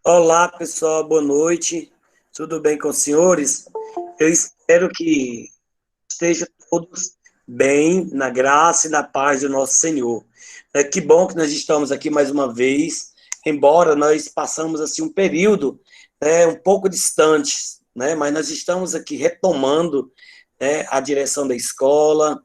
Olá, pessoal, boa noite. Tudo bem com os senhores? Eu espero que estejam todos bem, na graça e na paz do nosso Senhor. Que bom que nós estamos aqui mais uma vez, embora nós passamos assim um período, um pouco distante, né? Mas nós estamos aqui retomando, a direção da escola,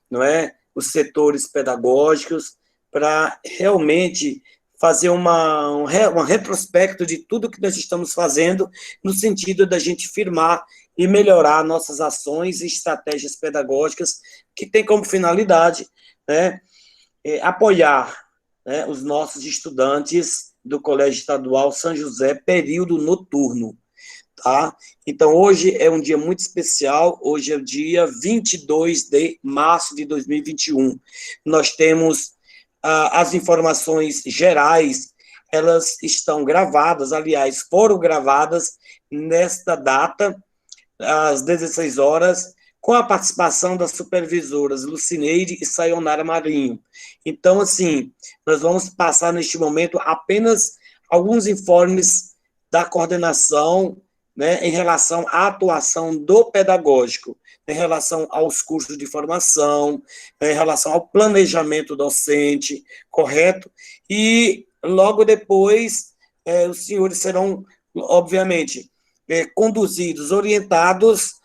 não é? Os setores pedagógicos, para realmente fazer um retrospecto de tudo que nós estamos fazendo, no sentido da gente firmar e melhorar nossas ações e estratégias pedagógicas, que tem como finalidade, né, apoiar, né, os nossos estudantes do Colégio Estadual São José, período noturno. Tá? Então, hoje é um dia muito especial, hoje é o dia 22 de março de 2021. Nós temos as informações gerais, elas estão gravadas, aliás, foram gravadas nesta data, às 16 horas, com a participação das supervisoras Lucineide e Sayonara Marinho. Então, assim, nós vamos passar neste momento apenas alguns informes da coordenação, né, em relação à atuação do pedagógico, em relação aos cursos de formação, em relação ao planejamento docente, correto? E logo depois, os senhores serão, obviamente, conduzidos, orientados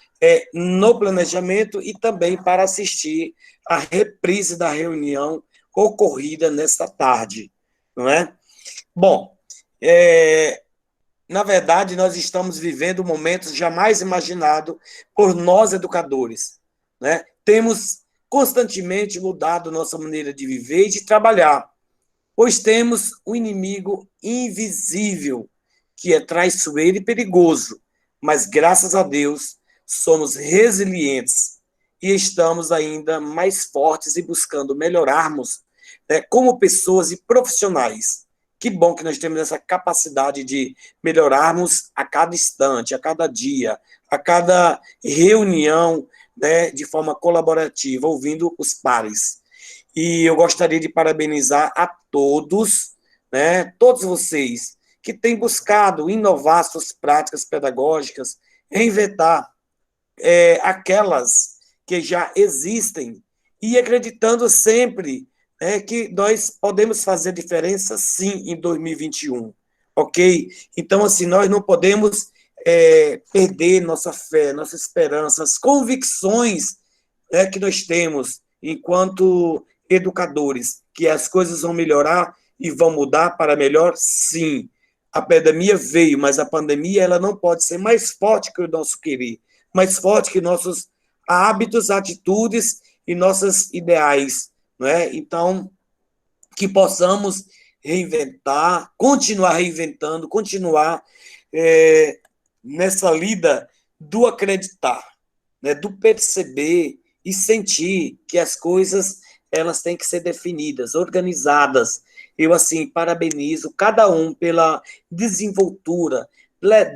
no planejamento e também para assistir à reprise da reunião ocorrida nesta tarde, não é? Bom, na verdade, nós estamos vivendo momentos jamais imaginados por nós, educadores, né? Temos constantemente mudado nossa maneira de viver e de trabalhar, pois temos um inimigo invisível, que é traiçoeiro e perigoso, mas, graças a Deus, somos resilientes e estamos ainda mais fortes e buscando melhorarmos, né, como pessoas e profissionais. Que bom que nós temos essa capacidade de melhorarmos a cada instante, a cada dia, a cada reunião, né, de forma colaborativa, ouvindo os pares. E eu gostaria de parabenizar a todos, né, todos vocês que têm buscado inovar suas práticas pedagógicas, reinventar aquelas que já existem e acreditando sempre, que nós podemos fazer diferença, sim, em 2021, ok? Então, assim, nós não podemos perder nossa fé, nossa esperança, as convicções, que nós temos enquanto educadores, que as coisas vão melhorar e vão mudar para melhor, sim. A pandemia veio, mas a pandemia ela não pode ser mais forte que o nosso querer, mais forte que nossos hábitos, atitudes e nossos ideais, não é? Então, que possamos reinventar, continuar reinventando, continuar nessa lida do acreditar, né, do perceber e sentir que as coisas elas têm que ser definidas, organizadas. Eu, assim, parabenizo cada um pela desenvoltura,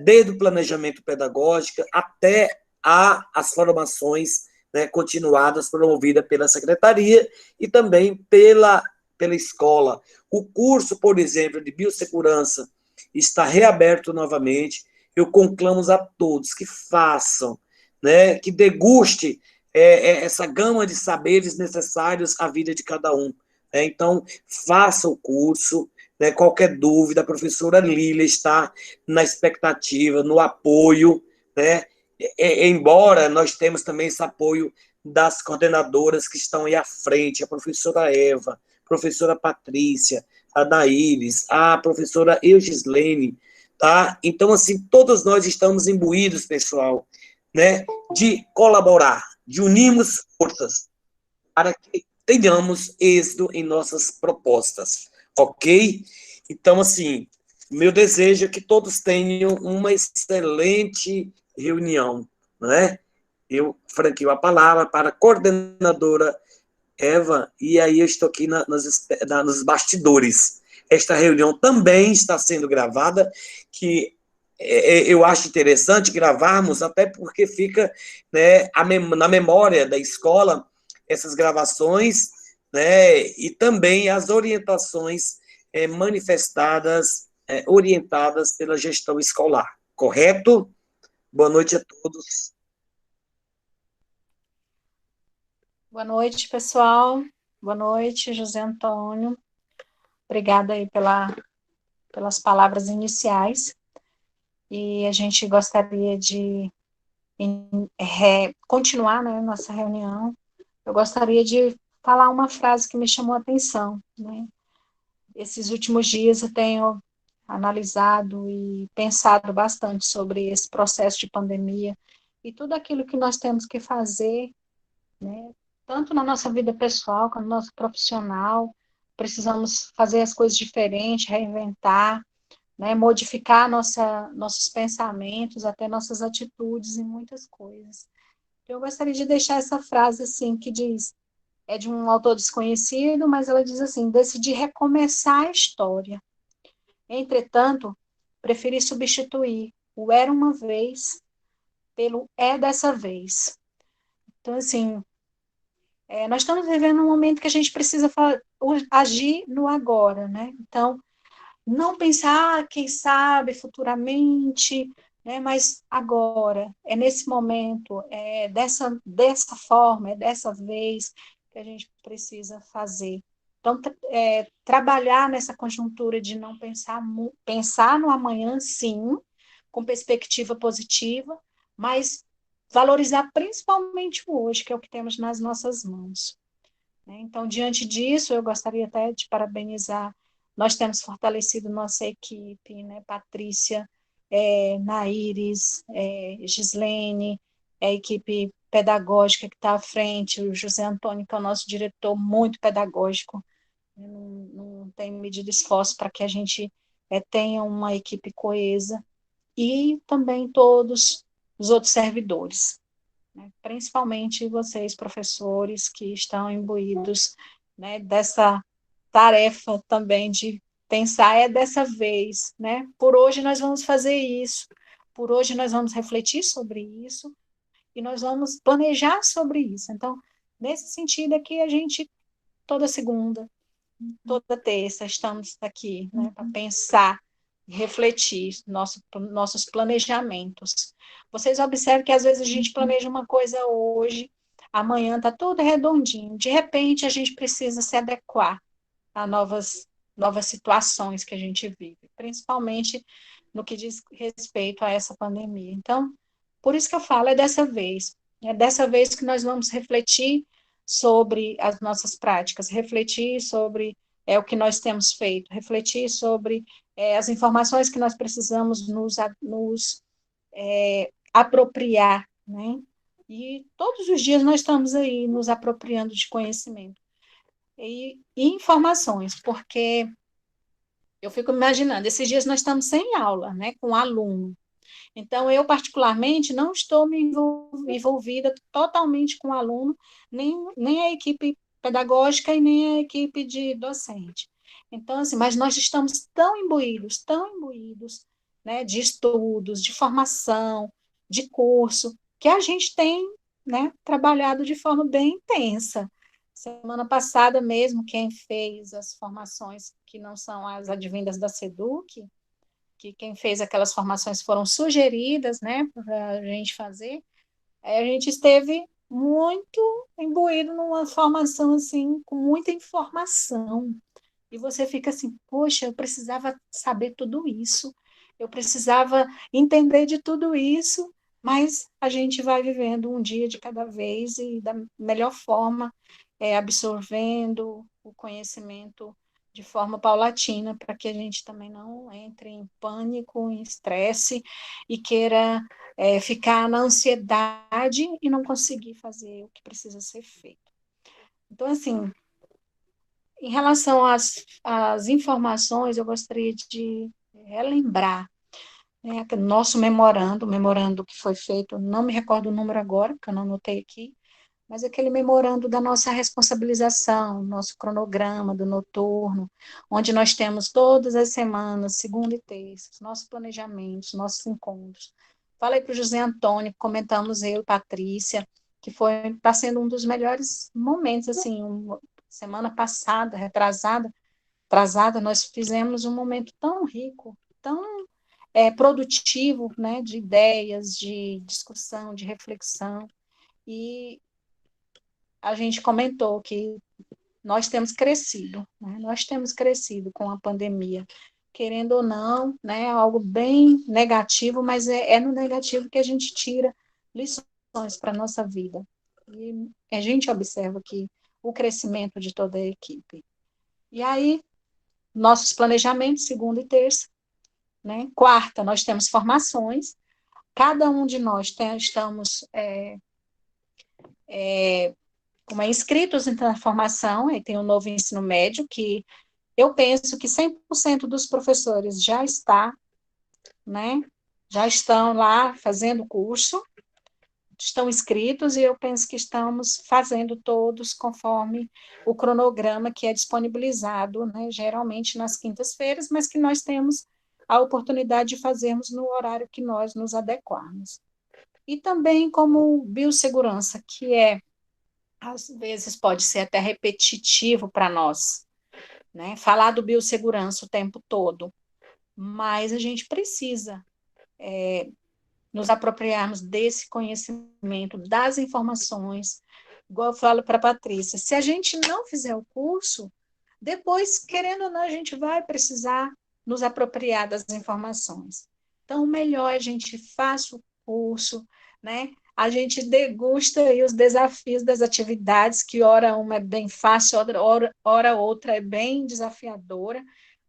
desde o planejamento pedagógico até as formações, né, continuadas promovidas pela secretaria e também pela escola. O curso, por exemplo, de biossegurança está reaberto novamente. Eu conclamo a todos que façam, né, que deguste essa gama de saberes necessários à vida de cada um. Né? Então, faça o curso, né? Qualquer dúvida, a professora Lília está na expectativa, no apoio, né? Embora nós temos também esse apoio das coordenadoras que estão aí à frente, a professora Eva, a professora Patrícia, a Daíris, a professora Eugislene, tá? Então, assim, todos nós estamos imbuídos, pessoal, né, de colaborar, de unirmos forças para que tenhamos êxito em nossas propostas, ok? Então, assim, meu desejo é que todos tenham uma excelente reunião, né? Eu franqueio a palavra para a coordenadora Eva, e aí eu estou aqui nos bastidores. Esta reunião também está sendo gravada, que eu acho interessante gravarmos, até porque fica, né, na memória da escola essas gravações, né, e também as orientações manifestadas orientadas pela gestão escolar, correto? Boa noite a todos. Boa noite, pessoal. Boa noite, José Antônio. Obrigada aí pelas palavras iniciais. E a gente gostaria de continuar, né, nossa reunião. Eu gostaria de falar uma frase que me chamou a atenção, né? Esses últimos dias eu tenho analisado e pensado bastante sobre esse processo de pandemia e tudo aquilo que nós temos que fazer, né? Tanto na nossa vida pessoal quanto na nossa profissional, precisamos fazer as coisas diferentes, reinventar, né? Modificar nossos pensamentos, até nossas atitudes em muitas coisas. Eu gostaria de deixar essa frase assim que diz, é de um autor desconhecido, mas ela diz assim: decidi recomeçar a história. Entretanto, preferi substituir o era uma vez pelo é dessa vez. Então, assim, nós estamos vivendo um momento que a gente precisa agir no agora, né? Então, não pensar, quem sabe, futuramente, né? Mas agora, é nesse momento, é dessa forma, é dessa vez que a gente precisa fazer. Então, trabalhar nessa conjuntura de não pensar no amanhã, sim, com perspectiva positiva, mas valorizar principalmente o hoje, que é o que temos nas nossas mãos. Então, diante disso, eu gostaria até de parabenizar. Nós temos fortalecido nossa equipe, né? Patrícia, Naíris, Gislene, a equipe pedagógica que está à frente, o José Antônio, que é o nosso diretor muito pedagógico, não tem medido esforço para que a gente tenha uma equipe coesa, e também todos os outros servidores, né? Principalmente vocês, professores, que estão imbuídos, né, dessa tarefa também de pensar é dessa vez, né? Por hoje nós vamos fazer isso, por hoje nós vamos refletir sobre isso e nós vamos planejar sobre isso. Então, nesse sentido aqui, a gente, toda segunda, toda terça, estamos aqui, né, para pensar, refletir nossos planejamentos. Vocês observam que às vezes a gente planeja uma coisa hoje, amanhã está tudo redondinho. De repente, a gente precisa se adequar a novas situações que a gente vive, principalmente no que diz respeito a essa pandemia. Então, por isso que eu falo, é dessa vez que nós vamos refletir sobre as nossas práticas, refletir sobre o que nós temos feito, refletir sobre as informações que nós precisamos nos apropriar, né? E todos os dias nós estamos aí nos apropriando de conhecimento e informações, porque eu fico imaginando, esses dias nós estamos sem aula, né, com aluno. Então, eu, particularmente, não estou me envolvida totalmente com o aluno, nem a equipe pedagógica e nem a equipe de docente. Então, assim, mas nós estamos tão imbuídos, né, de estudos, de formação, de curso, que a gente tem, né, trabalhado de forma bem intensa. Semana passada mesmo, quem fez as formações que não são as advindas da SEDUC, que quem fez aquelas formações foram sugeridas, né, para a gente fazer, aí a gente esteve muito imbuído numa formação, assim, com muita informação, e você fica assim, poxa, eu precisava saber tudo isso, eu precisava entender de tudo isso, mas a gente vai vivendo um dia de cada vez e da melhor forma, absorvendo o conhecimento de forma paulatina, para que a gente também não entre em pânico, em estresse e queira ficar na ansiedade e não conseguir fazer o que precisa ser feito. Então, assim, em relação às informações, eu gostaria de relembrar, né, nosso memorando, o memorando que foi feito, não me recordo o número agora, porque eu não anotei aqui, mas aquele memorando da nossa responsabilização, nosso cronograma do noturno, onde nós temos todas as semanas, segunda e terça, nossos planejamentos, nossos encontros. Falei para o José Antônio, comentamos eu e Patrícia, que está sendo um dos melhores momentos, assim, semana passada, retrasada, atrasada, nós fizemos um momento tão rico, tão produtivo, né, de ideias, de discussão, de reflexão, e a gente comentou que nós temos crescido, né, nós temos crescido com a pandemia, querendo ou não, né, algo bem negativo, mas é no negativo que a gente tira lições para a nossa vida. E a gente observa aqui o crescimento de toda a equipe. E aí, nossos planejamentos, segunda e terça, né? Quarta, nós temos formações, cada um de nós estamos como inscritos na formação, aí tem o novo ensino médio, que eu penso que 100% dos professores já está, né? Já estão lá fazendo o curso, estão inscritos, e eu penso que estamos fazendo todos conforme o cronograma que é disponibilizado, né, geralmente nas quintas-feiras, mas que nós temos a oportunidade de fazermos no horário que nós nos adequarmos. E também como biossegurança, que às vezes pode ser até repetitivo para nós, né, falar do biossegurança o tempo todo, mas a gente precisa nos apropriarmos desse conhecimento, das informações, igual eu falo para a Patrícia, se a gente não fizer o curso, depois, querendo ou não, a gente vai precisar nos apropriar das informações. Então, o melhor é a gente faça o curso, né? A gente degusta aí os desafios das atividades, que hora uma é bem fácil, hora outra é bem desafiadora,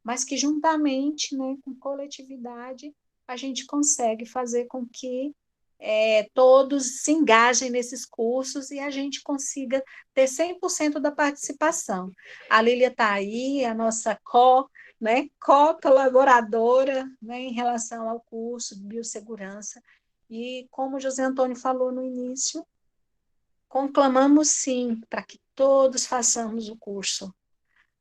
mas que juntamente, né, com coletividade, a gente consegue fazer com que todos se engajem nesses cursos e a gente consiga ter 100% da participação. A Lília está aí, a nossa né, co-colaboradora, né, em relação ao curso de biossegurança, e como o José Antônio falou no início, conclamamos sim para que todos façamos o curso,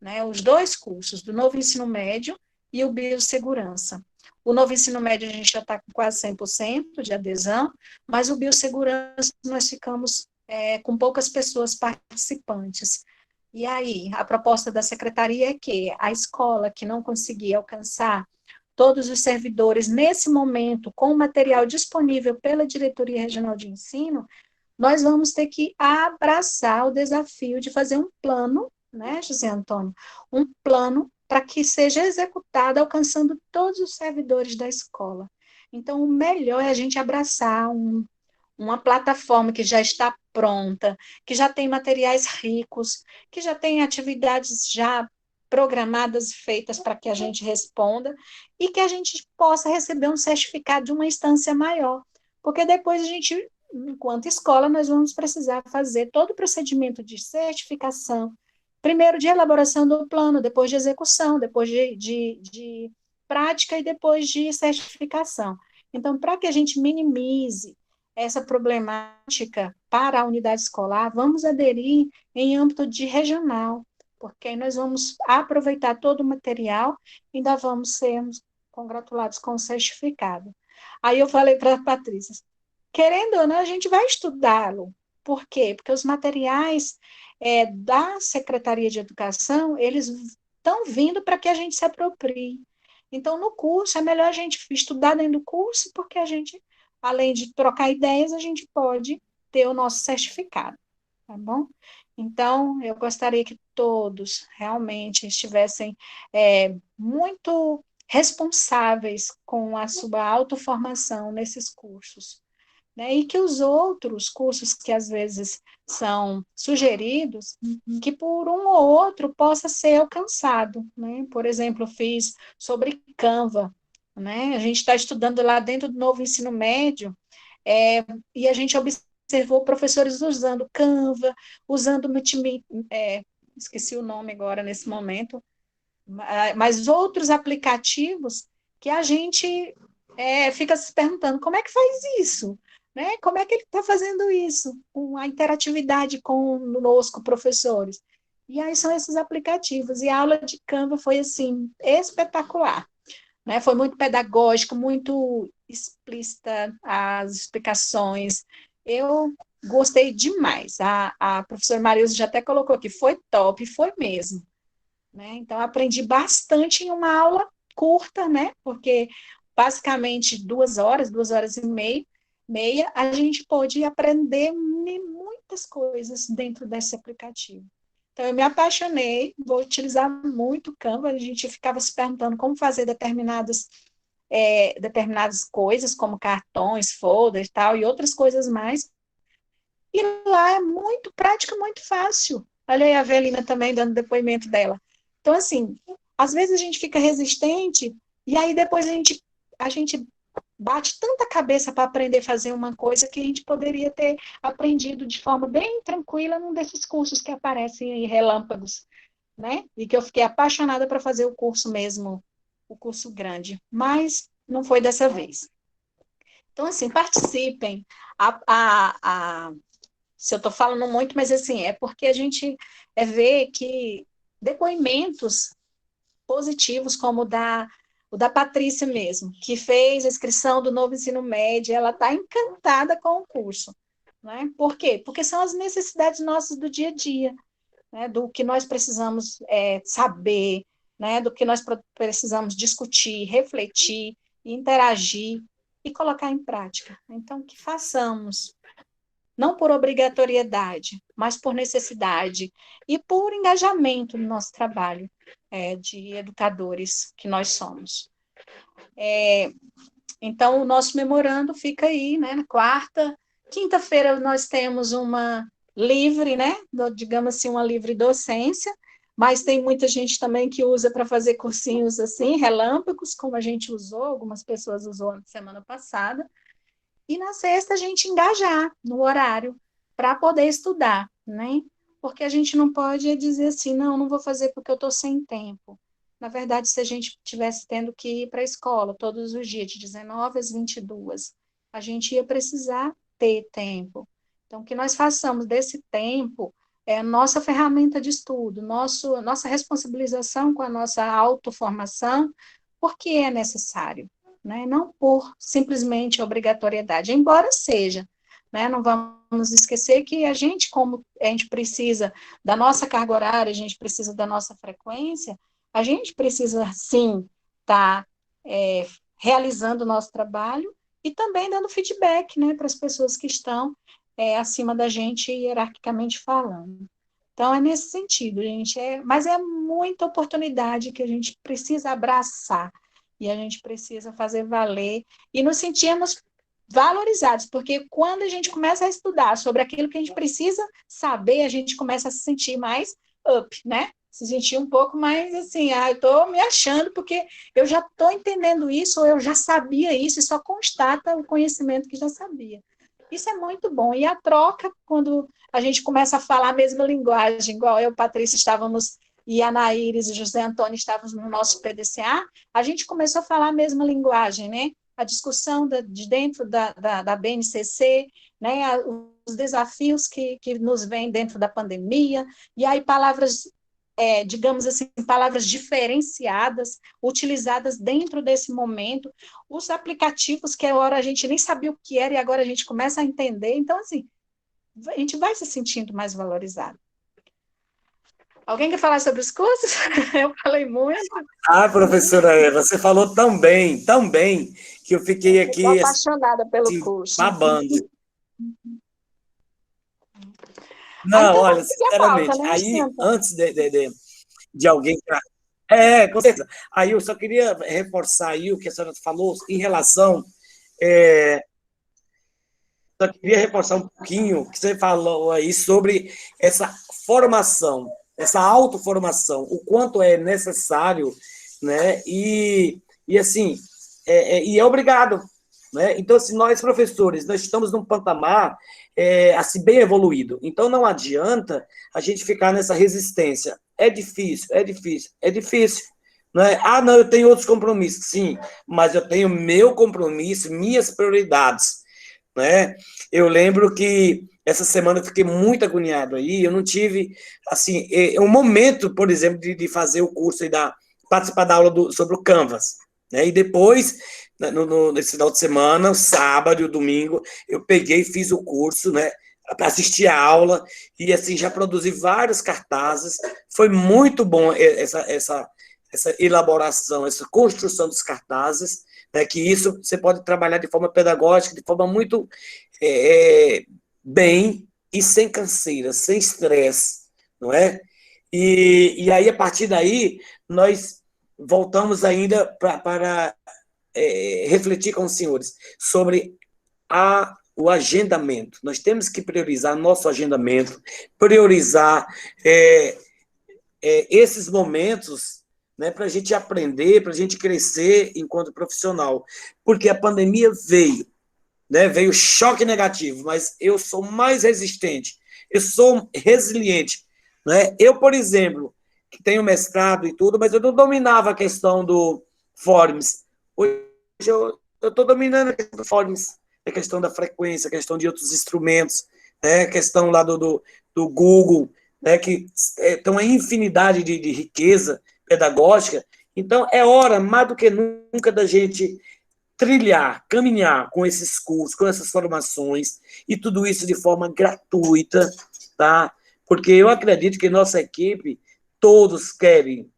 né, os dois cursos, do novo ensino médio e o biossegurança. O novo ensino médio a gente já está com quase 100% de adesão, mas o biossegurança nós ficamos com poucas pessoas participantes. E aí, a proposta da secretaria é que a escola que não conseguir alcançar todos os servidores nesse momento com o material disponível pela Diretoria Regional de Ensino, nós vamos ter que abraçar o desafio de fazer um plano, né, José Antônio? Um plano para que seja executado alcançando todos os servidores da escola. Então, o melhor é a gente abraçar uma plataforma que já está pronta, que já tem materiais ricos, que já tem atividades já programadas, feitas para que a gente responda, e que a gente possa receber um certificado de uma instância maior. Porque depois a gente, enquanto escola, nós vamos precisar fazer todo o procedimento de certificação, primeiro de elaboração do plano, depois de execução, depois de prática e depois de certificação. Então, para que a gente minimize essa problemática para a unidade escolar, vamos aderir em âmbito de regional, porque aí nós vamos aproveitar todo o material e ainda vamos sermos congratulados com o certificado. Aí eu falei para a Patrícia, querendo ou não, a gente vai estudá-lo. Por quê? Porque os materiais da Secretaria de Educação, eles estão vindo para que a gente se aproprie. Então, no curso, é melhor a gente estudar dentro do curso, porque a gente, além de trocar ideias, a gente pode ter o nosso certificado, tá bom? Então, eu gostaria que todos realmente estivessem muito responsáveis com a sua autoformação nesses cursos, né? E que os outros cursos que às vezes são sugeridos, que por um ou outro possa ser alcançado, né? Por exemplo, eu fiz sobre Canva, né? A gente está estudando lá dentro do novo ensino médio, e a gente observou professores usando Canva, usando Multimedia, esqueci o nome agora nesse momento, mas outros aplicativos que a gente fica se perguntando como é que faz isso, né? Como é que ele está fazendo isso, com a interatividade conosco, professores. E aí são esses aplicativos, e a aula de Canva foi, assim, espetacular, né? Foi muito pedagógico, muito explícita as explicações, eu gostei demais, a professora Marilza já até colocou aqui, foi top, foi mesmo. né? Então, eu aprendi bastante em uma aula curta, né? Porque basicamente 2 horas e meia, a gente pôde aprender muitas coisas dentro desse aplicativo. Então, eu me apaixonei, vou utilizar muito o Canva, a gente ficava se perguntando como fazer determinadas coisas, como cartões, folders e tal, e outras coisas mais. E lá é muito prático, muito fácil. Olha aí a Avelina também dando depoimento dela. Então, assim, às vezes a gente fica resistente e aí depois a gente bate tanta cabeça para aprender a fazer uma coisa que a gente poderia ter aprendido de forma bem tranquila num desses cursos que aparecem aí, relâmpagos, né? E que eu fiquei apaixonada para fazer o curso mesmo, o curso grande. Mas não foi dessa vez. Então, assim, participem. A se eu estou falando muito, mas assim, é porque a gente vê que depoimentos positivos, como o da Patrícia mesmo, que fez a inscrição do novo ensino médio, ela está encantada com o curso. Né? Por quê? Porque são as necessidades nossas do dia a dia, né? Do que nós precisamos saber, né? Do que nós precisamos discutir, refletir, interagir e colocar em prática. Então, que façamos não por obrigatoriedade, mas por necessidade e por engajamento no nosso trabalho de educadores que nós somos. Então, o nosso memorando fica aí, né, na quarta. Quinta-feira nós temos uma livre, né, digamos assim, uma livre docência, mas tem muita gente também que usa para fazer cursinhos assim, relâmpagos, como a gente usou, algumas pessoas usou na semana passada, e na sexta a gente engajar no horário para poder estudar, né? Porque a gente não pode dizer assim, não, não vou fazer porque eu estou sem tempo. Na verdade, se a gente tivesse tendo que ir para a escola todos os dias, de 19 às 22, a gente ia precisar ter tempo. Então, que nós façamos desse tempo nossa ferramenta de estudo, nossa responsabilização com a nossa autoformação, porque é necessário, né? Não por simplesmente obrigatoriedade, embora seja. Né? Não vamos esquecer que a gente, como a gente precisa da nossa carga horária, a gente precisa da nossa frequência, a gente precisa, sim, estar realizando o nosso trabalho e também dando feedback, né, para as pessoas que estão acima da gente, hierarquicamente falando. Então, é nesse sentido, gente. Mas é muita oportunidade que a gente precisa abraçar e a gente precisa fazer valer e nos sentirmos valorizados, porque quando a gente começa a estudar sobre aquilo que a gente precisa saber, a gente começa a se sentir mais up, né? Se sentir um pouco mais assim, eu estou me achando porque eu já estou entendendo isso, ou eu já sabia isso, e só constata o conhecimento que já sabia. Isso é muito bom. E a troca, quando a gente começa a falar a mesma linguagem, igual eu, Patrícia, estávamos, e a Naíris e José Antônio estávamos no nosso PDCA, a gente começou a falar a mesma linguagem, né? A discussão de dentro da BNCC, né? Os desafios que nos vêm dentro da pandemia, e aí palavras digamos assim, palavras diferenciadas, utilizadas dentro desse momento, os aplicativos que agora a gente nem sabia o que era e agora a gente começa a entender, então, assim, a gente vai se sentindo mais valorizado. Alguém quer falar sobre os cursos? Eu falei muito. Professora Eva, você falou tão bem, que eu fiquei aqui Estou apaixonada pelo assim, curso. babando. Não, Então, olha, vamos seguir a pauta, sinceramente, né, aí, Santa? antes de alguém... com certeza. Aí eu só queria reforçar aí o que a senhora falou em relação... só queria reforçar um pouquinho o que você falou aí sobre essa formação, essa autoformação, o quanto é necessário, né? E assim, e é obrigado. Né? Então, se nós, professores, nós estamos num patamar assim, bem evoluído. Então, não adianta a gente ficar nessa resistência. É difícil, é difícil, é difícil. Né? Não, eu tenho outros compromissos. Sim, mas eu tenho meu compromisso, minhas prioridades. Né? Eu lembro que essa semana eu fiquei muito agoniado aí, eu não tive, assim, um momento, por exemplo, de fazer o curso e participar da aula sobre o Canvas. Né? E depois, nesse final de semana, o sábado e o domingo, eu peguei e fiz o curso, né? para assistir a aula, e assim, já produzi vários cartazes. Foi muito bom essa elaboração, essa construção dos cartazes, né, que isso você pode trabalhar de forma pedagógica, de forma muito bem e sem canseira, sem estresse, não é? E aí, a partir daí, nós voltamos ainda para refletir com os senhores sobre o agendamento. Nós temos que priorizar nosso agendamento, priorizar esses momentos, né, para a gente aprender, para a gente crescer enquanto profissional. Porque a pandemia veio, né, veio choque negativo, mas eu sou mais resistente, eu sou resiliente. Né? Eu, por exemplo, que tenho mestrado e tudo, mas eu não dominava a questão do Forms. Hoje eu estou dominando a questão do Forms, a questão da frequência, a questão de outros instrumentos, né? A questão lá do Google, né? Que tem uma infinidade de riqueza pedagógica. Então, é hora, mais do que nunca, da gente trilhar, caminhar com esses cursos, com essas formações, e tudo isso de forma gratuita, tá? Porque eu acredito que nossa equipe, todos querem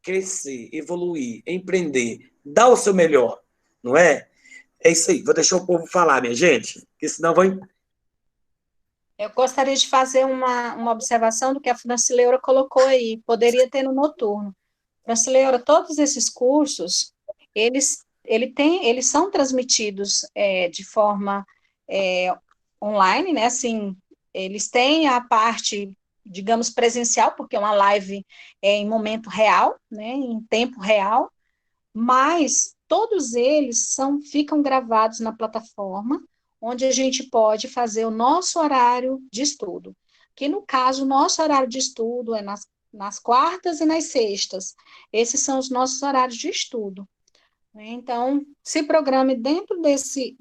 crescer, evoluir, empreender, dar o seu melhor, não é? É isso aí, vou deixar o povo falar, minha gente, porque senão vai. Eu gostaria de fazer uma observação do que a Francileura colocou aí, poderia ter no noturno. Francileura, todos esses cursos, eles são transmitidos de forma online, né? Assim, eles têm a parte, digamos, presencial, porque é uma live em momento real, né? Em tempo real, mas todos eles ficam gravados na plataforma, onde a gente pode fazer o nosso horário de estudo. Que, no caso, o nosso horário de estudo é nas quartas e nas sextas. Esses são os nossos horários de estudo. Né? Então, se programe dentro desse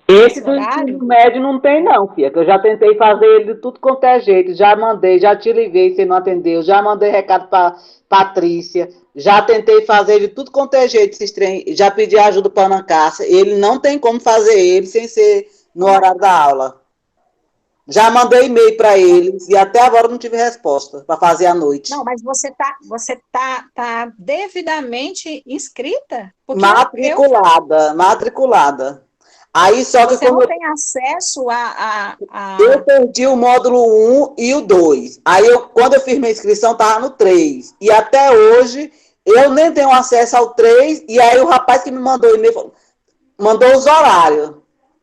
Esse do horário. ensino médio não tem, não, Fia, que eu já tentei fazer ele de tudo quanto é jeito. Já mandei, já te liguei, você não atendeu. Já mandei recado para Patrícia. Já tentei fazer de tudo quanto é jeito esses trem. Já pedi ajuda para Ana Cássia. Ele não tem como fazer ele sem ser no horário da aula. Já mandei e-mail para eles e até agora não tive resposta para fazer à noite. Não, mas você tá devidamente inscrita? Porque Matriculada. Aí só que você como não tem acesso eu perdi o módulo 1 e o 2. Aí quando eu fiz minha inscrição, estava no 3. E até hoje eu nem tenho acesso ao 3. E aí o rapaz que me mandou o e-mail mandou os horários.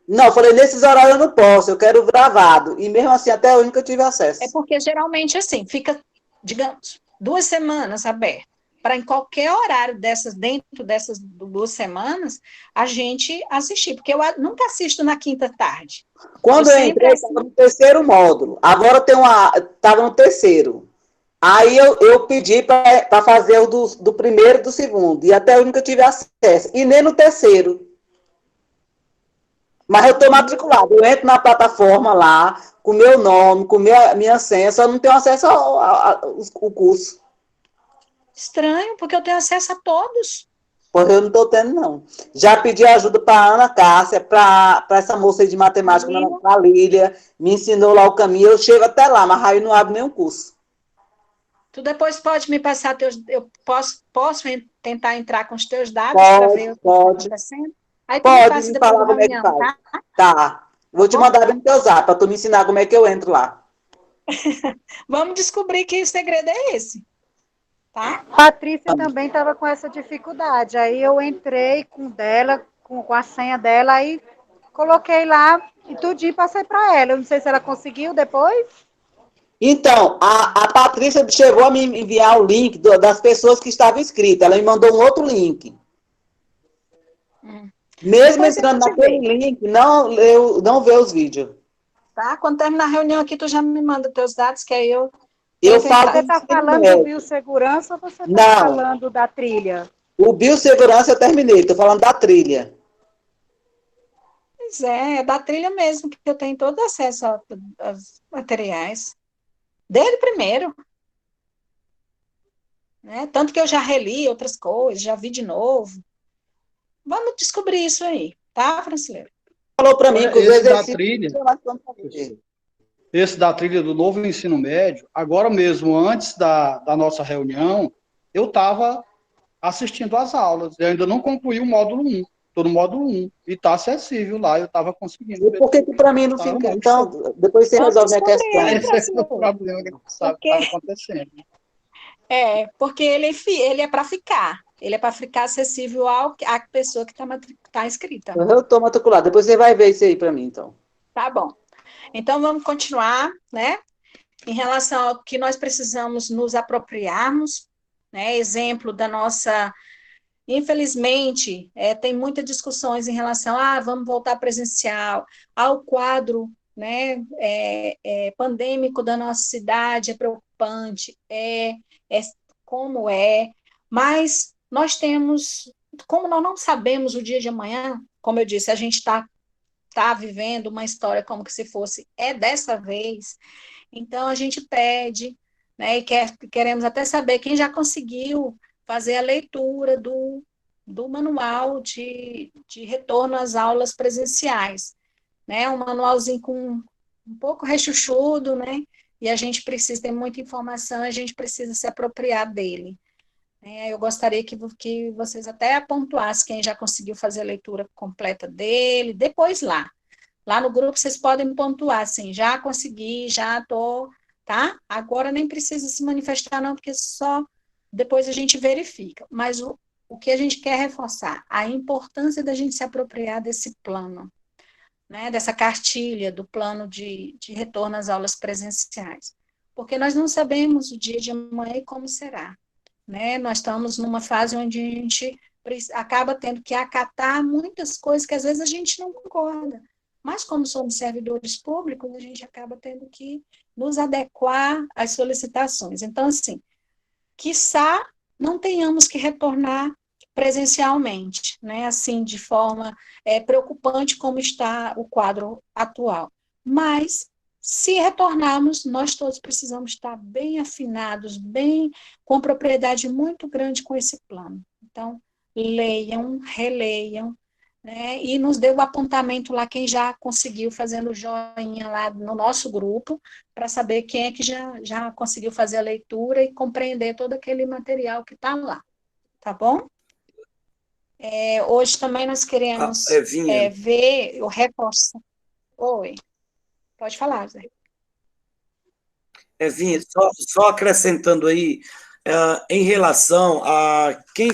Não, eu falei, nesses horários eu não posso, eu quero gravado. E mesmo assim, até hoje nunca tive acesso. É porque geralmente assim, fica, digamos, 2 semanas aberto. Para em qualquer horário dentro dessas 2 semanas, a gente assistir. Porque eu nunca assisto na quinta tarde. Quando eu entrei, estava no terceiro módulo. Agora estava no terceiro. Aí eu pedi para fazer o do primeiro e do segundo. E até eu nunca tive acesso. E nem no terceiro. Mas eu estou matriculado. Eu entro na plataforma lá, com meu nome, com minha senha, só não tenho acesso ao curso. Estranho, porque eu tenho acesso a todos. Porque eu não estou tendo, não. Já pedi ajuda para a Ana Cássia, para essa moça aí de matemática, para a Lília, me ensinou lá o caminho. Eu chego até lá, mas aí não abre nenhum curso. Tu depois pode me passar eu posso tentar entrar com os teus dados para ver o que está acontecendo? Aí tu me passa depois da reunião, tá? Tá. Vou te mandar no teu zap, para tu me ensinar como é que eu entro lá. Vamos descobrir que o segredo é esse. Tá? Patrícia também estava com essa dificuldade. Aí eu entrei com a senha dela, aí coloquei lá e tudinho passei para ela. Eu não sei se ela conseguiu depois. Então, a Patrícia chegou a me enviar o link das pessoas que estavam inscritas. Ela me mandou um outro link. Mesmo entrando naquele link, não vê os vídeos. Tá? Quando terminar a reunião aqui, tu já me manda teus dados, que aí eu falo. Você está falando do biossegurança ou você está falando da trilha? O biossegurança eu terminei, estou falando da trilha. Pois é da trilha mesmo, que eu tenho todo acesso aos materiais. Desde o primeiro. Né? Tanto que eu já reli outras coisas, já vi de novo. Vamos descobrir isso aí, tá, Francileira? falou para mim que os Esse da exercícios trilha, nós vamos fazer. esse da trilha do novo ensino médio, agora mesmo, antes da nossa reunião, eu estava assistindo às aulas. Eu ainda não concluí o módulo 1. Estou no módulo 1. E está acessível lá, eu estava conseguindo. E por que para mim não Tá, fica? Então, depois você Vamos resolve a questão. descobrir, esse é o professor. problema que estava Porque, acontecendo. porque ele é para ficar. Ele é para ficar acessível à pessoa que está inscrita. Eu estou matriculado. Depois você vai ver isso aí para mim, então. Tá bom. Então, vamos continuar, né? Em relação ao que nós precisamos nos apropriarmos, né? Exemplo da nossa... Infelizmente, tem muitas discussões em relação vamos voltar presencial, ao quadro, né, pandêmico da nossa cidade, é preocupante, como mas nós temos, como nós não sabemos o dia de amanhã, como eu disse, a gente está vivendo uma história como que se fosse dessa vez, então a gente pede, né, e queremos até saber quem já conseguiu fazer a leitura do manual de retorno às aulas presenciais, né? Um manualzinho com um pouco rechuchudo, né? E a gente precisa ter muita informação, a gente precisa se apropriar dele. Eu gostaria que vocês até pontuassem quem já conseguiu fazer a leitura completa dele, depois lá no grupo vocês podem pontuar, assim, já consegui, já estou, tá? Agora nem precisa se manifestar não, porque só depois a gente verifica, mas o que a gente quer reforçar, a importância da gente se apropriar desse plano, né, dessa cartilha do plano de retorno às aulas presenciais, porque nós não sabemos o dia de amanhã e como será, né? Nós estamos numa fase onde a gente acaba tendo que acatar muitas coisas que às vezes a gente não concorda, mas como somos servidores públicos, a gente acaba tendo que nos adequar às solicitações. Então, assim, quiçá não tenhamos que retornar presencialmente, né? Assim, de forma preocupante como está o quadro atual. Mas, se retornarmos, nós todos precisamos estar bem afinados, com propriedade muito grande com esse plano. Então, leiam, releiam, né? E nos dê o apontamento lá, quem já conseguiu, fazendo joinha lá no nosso grupo, para saber quem é que já conseguiu fazer a leitura e compreender todo aquele material que está lá, tá bom? Hoje também nós queremos ver o reforço. Oi, pode falar, Zé. Vinha, só acrescentando aí, em relação a quem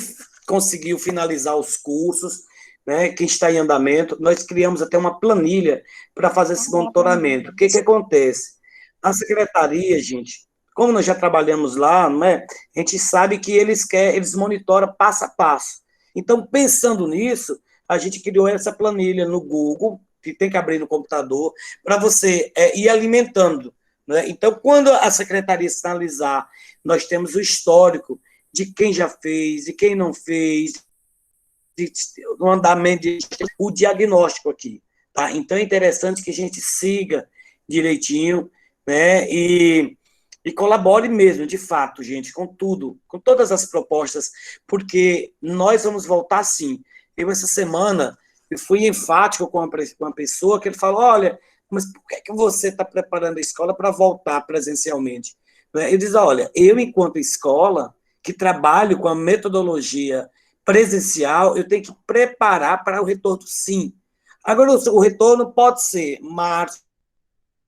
conseguiu finalizar os cursos, né, quem está em andamento, nós criamos até uma planilha para fazer esse monitoramento. O que acontece? A secretaria, gente, como nós já trabalhamos lá, não é? A gente sabe que eles monitoram passo a passo. Então, pensando nisso, a gente criou essa planilha no Google, que tem que abrir no computador, para você ir alimentando, né? Então, quando a secretaria sinalizar, nós temos o histórico de quem já fez e quem não fez, no andamento, o diagnóstico aqui. Tá? Então, é interessante que a gente siga direitinho, né? E colabore mesmo, de fato, gente, com tudo, com todas as propostas, porque nós vamos voltar sim. Eu, essa semana, eu fui enfático com uma pessoa que ele falou, olha, mas por que você está preparando a escola para voltar presencialmente? Eu disse, olha, eu, enquanto escola, que trabalho com a metodologia presencial, eu tenho que preparar para o retorno, sim. Agora, o retorno pode ser março,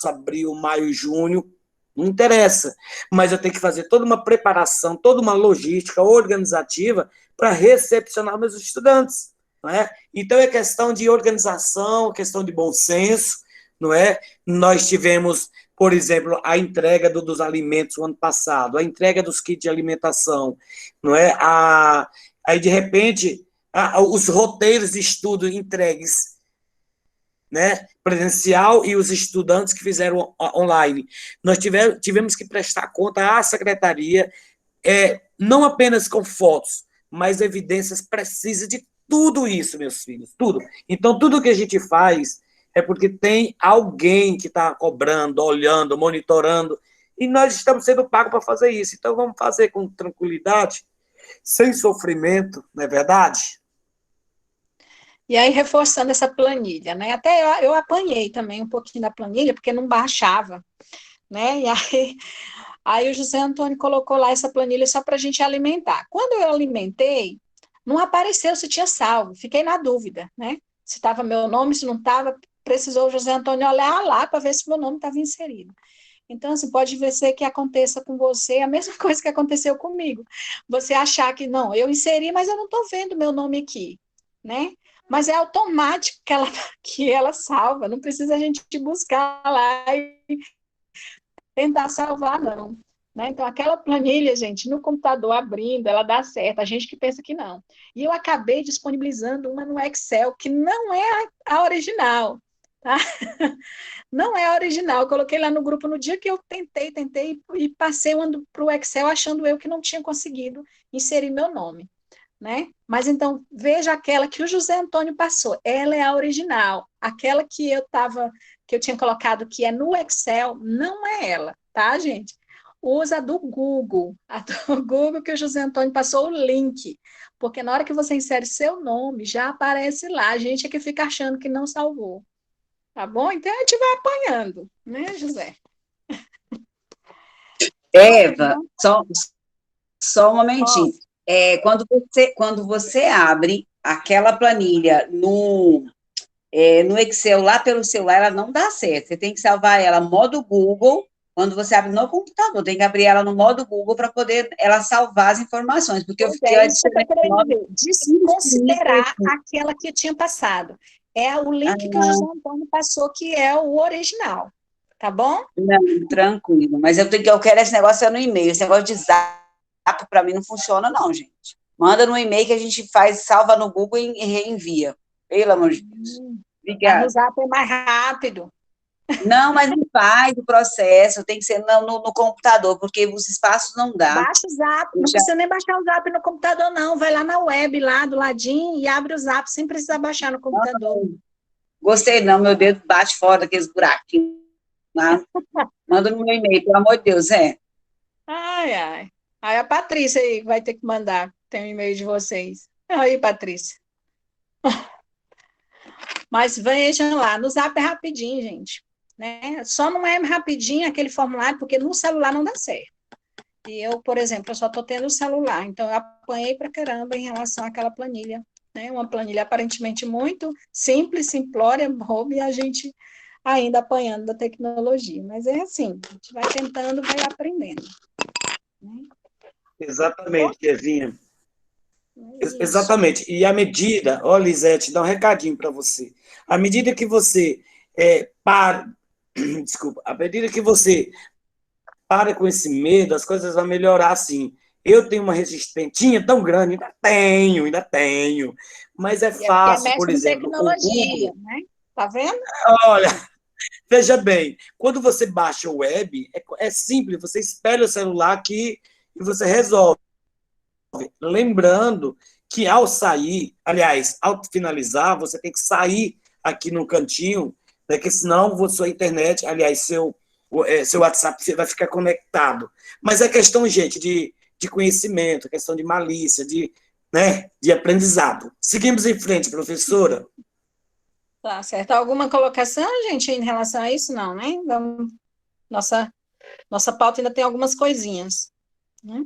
abril, maio, junho, não interessa, mas eu tenho que fazer toda uma preparação, toda uma logística organizativa para recepcionar meus estudantes, não é? Então, é questão de organização, questão de bom senso, não é? Nós tivemos, por exemplo, a entrega dos alimentos no ano passado, a entrega dos kits de alimentação, não é? Aí, de repente, os roteiros de estudo entregues, né, presencial, e os estudantes que fizeram online. Nós tivemos que prestar conta à secretaria, não apenas com fotos, mas evidências precisas de tudo isso, meus filhos, tudo. Então, tudo que a gente faz é porque tem alguém que está cobrando, olhando, monitorando, e nós estamos sendo pagos para fazer isso. Então, vamos fazer com tranquilidade, sem sofrimento, não é verdade? E aí, reforçando essa planilha, né? Até eu apanhei também um pouquinho da planilha, porque não baixava, né? E aí o José Antônio colocou lá essa planilha só para a gente alimentar. Quando eu alimentei, não apareceu se tinha salvo, fiquei na dúvida, né? Se estava meu nome, se não estava, precisou o José Antônio olhar lá para ver se meu nome estava inserido. Então, assim, pode ser que aconteça com você a mesma coisa que aconteceu comigo. Você achar que, não, eu inseri, mas eu não estou vendo meu nome aqui, né? Mas é automático que ela salva, não precisa a gente buscar lá e tentar salvar, não. Né? Então, aquela planilha, gente, no computador abrindo, ela dá certo, a gente que pensa que não. E eu acabei disponibilizando uma no Excel, que não é a original, tá? Não é a original, eu coloquei lá no grupo no dia que eu tentei e passei para o Excel achando eu que não tinha conseguido inserir meu nome, né? Mas então, veja aquela que o José Antônio passou, ela é a original. Aquela que eu tinha colocado que é no Excel, não é ela, tá, gente? Usa a do Google, a do Google que o José Antônio passou o link, porque na hora que você insere seu nome, já aparece lá, a gente é que fica achando que não salvou. Tá bom? Então a gente vai apanhando, né, José? Eva, só um momentinho. Posso. Quando você abre aquela planilha no Excel lá pelo celular, ela não dá certo. Você tem que salvar ela no modo Google. Quando você abre no computador, tem que abrir ela no modo Google para poder ela salvar as informações, porque eu Pois fiquei é, isso que eu adicionando estou querendo nome dizer. Desconsiderar aquela que eu tinha passado. É o link que o José Antônio passou, que é o original. Tá bom? não, tranquilo. Mas eu quero esse negócio no e-mail. Esse negócio de zap para mim não funciona, não, gente. Manda no e-mail que a gente faz, salva no Google e reenvia. Pelo amor de Deus. Mas no Obrigada. Zap é mais rápido. Não, mas não faz o processo, tem que ser no computador, porque os espaços não dá. Baixa o Zap, não precisa nem baixar o Zap no computador, não. Vai lá na web, lá do ladinho, e abre o Zap, sem precisar baixar no computador. Gostei não, meu dedo bate fora daqueles buraquinhos. Lá. Manda no meu e-mail, pelo amor de Deus, Ai, ai. Aí a Patrícia aí vai ter que mandar. Tem um e-mail de vocês. Aí, Patrícia. Mas vejam lá, no Zap é rapidinho, gente. Né? Só não é rapidinho aquele formulário, porque no celular não dá certo. E eu, por exemplo, eu só estou tendo o celular, então eu apanhei para caramba em relação àquela planilha. Né? Uma planilha aparentemente muito simples, simplória, boba, e a gente ainda apanhando da tecnologia. Mas é assim, a gente vai tentando, vai aprendendo. Né? Exatamente, Kevinha. Isso. Exatamente. E à medida, ó, Lisete, dá um recadinho para você. À medida que você desculpa, à medida que você para com esse medo, as coisas vão melhorar sim. Eu tenho uma resistentinha tão grande, ainda tenho, mas é E é porque fácil, por mexe com exemplo, o tecnologia, Google. né? Tá vendo? Olha, veja bem, quando você baixa o web, é simples, você espelha o celular aqui e você resolve. Lembrando que ao sair, aliás, ao finalizar, você tem que sair aqui no cantinho, né, que senão sua internet, aliás, seu WhatsApp vai ficar conectado. Mas é questão, gente, de conhecimento, questão de malícia, de aprendizado. Seguimos em frente, professora. Tá certo. Alguma colocação, gente, em relação a isso? Não, né? Vamos... Nossa pauta ainda tem algumas coisinhas. Né?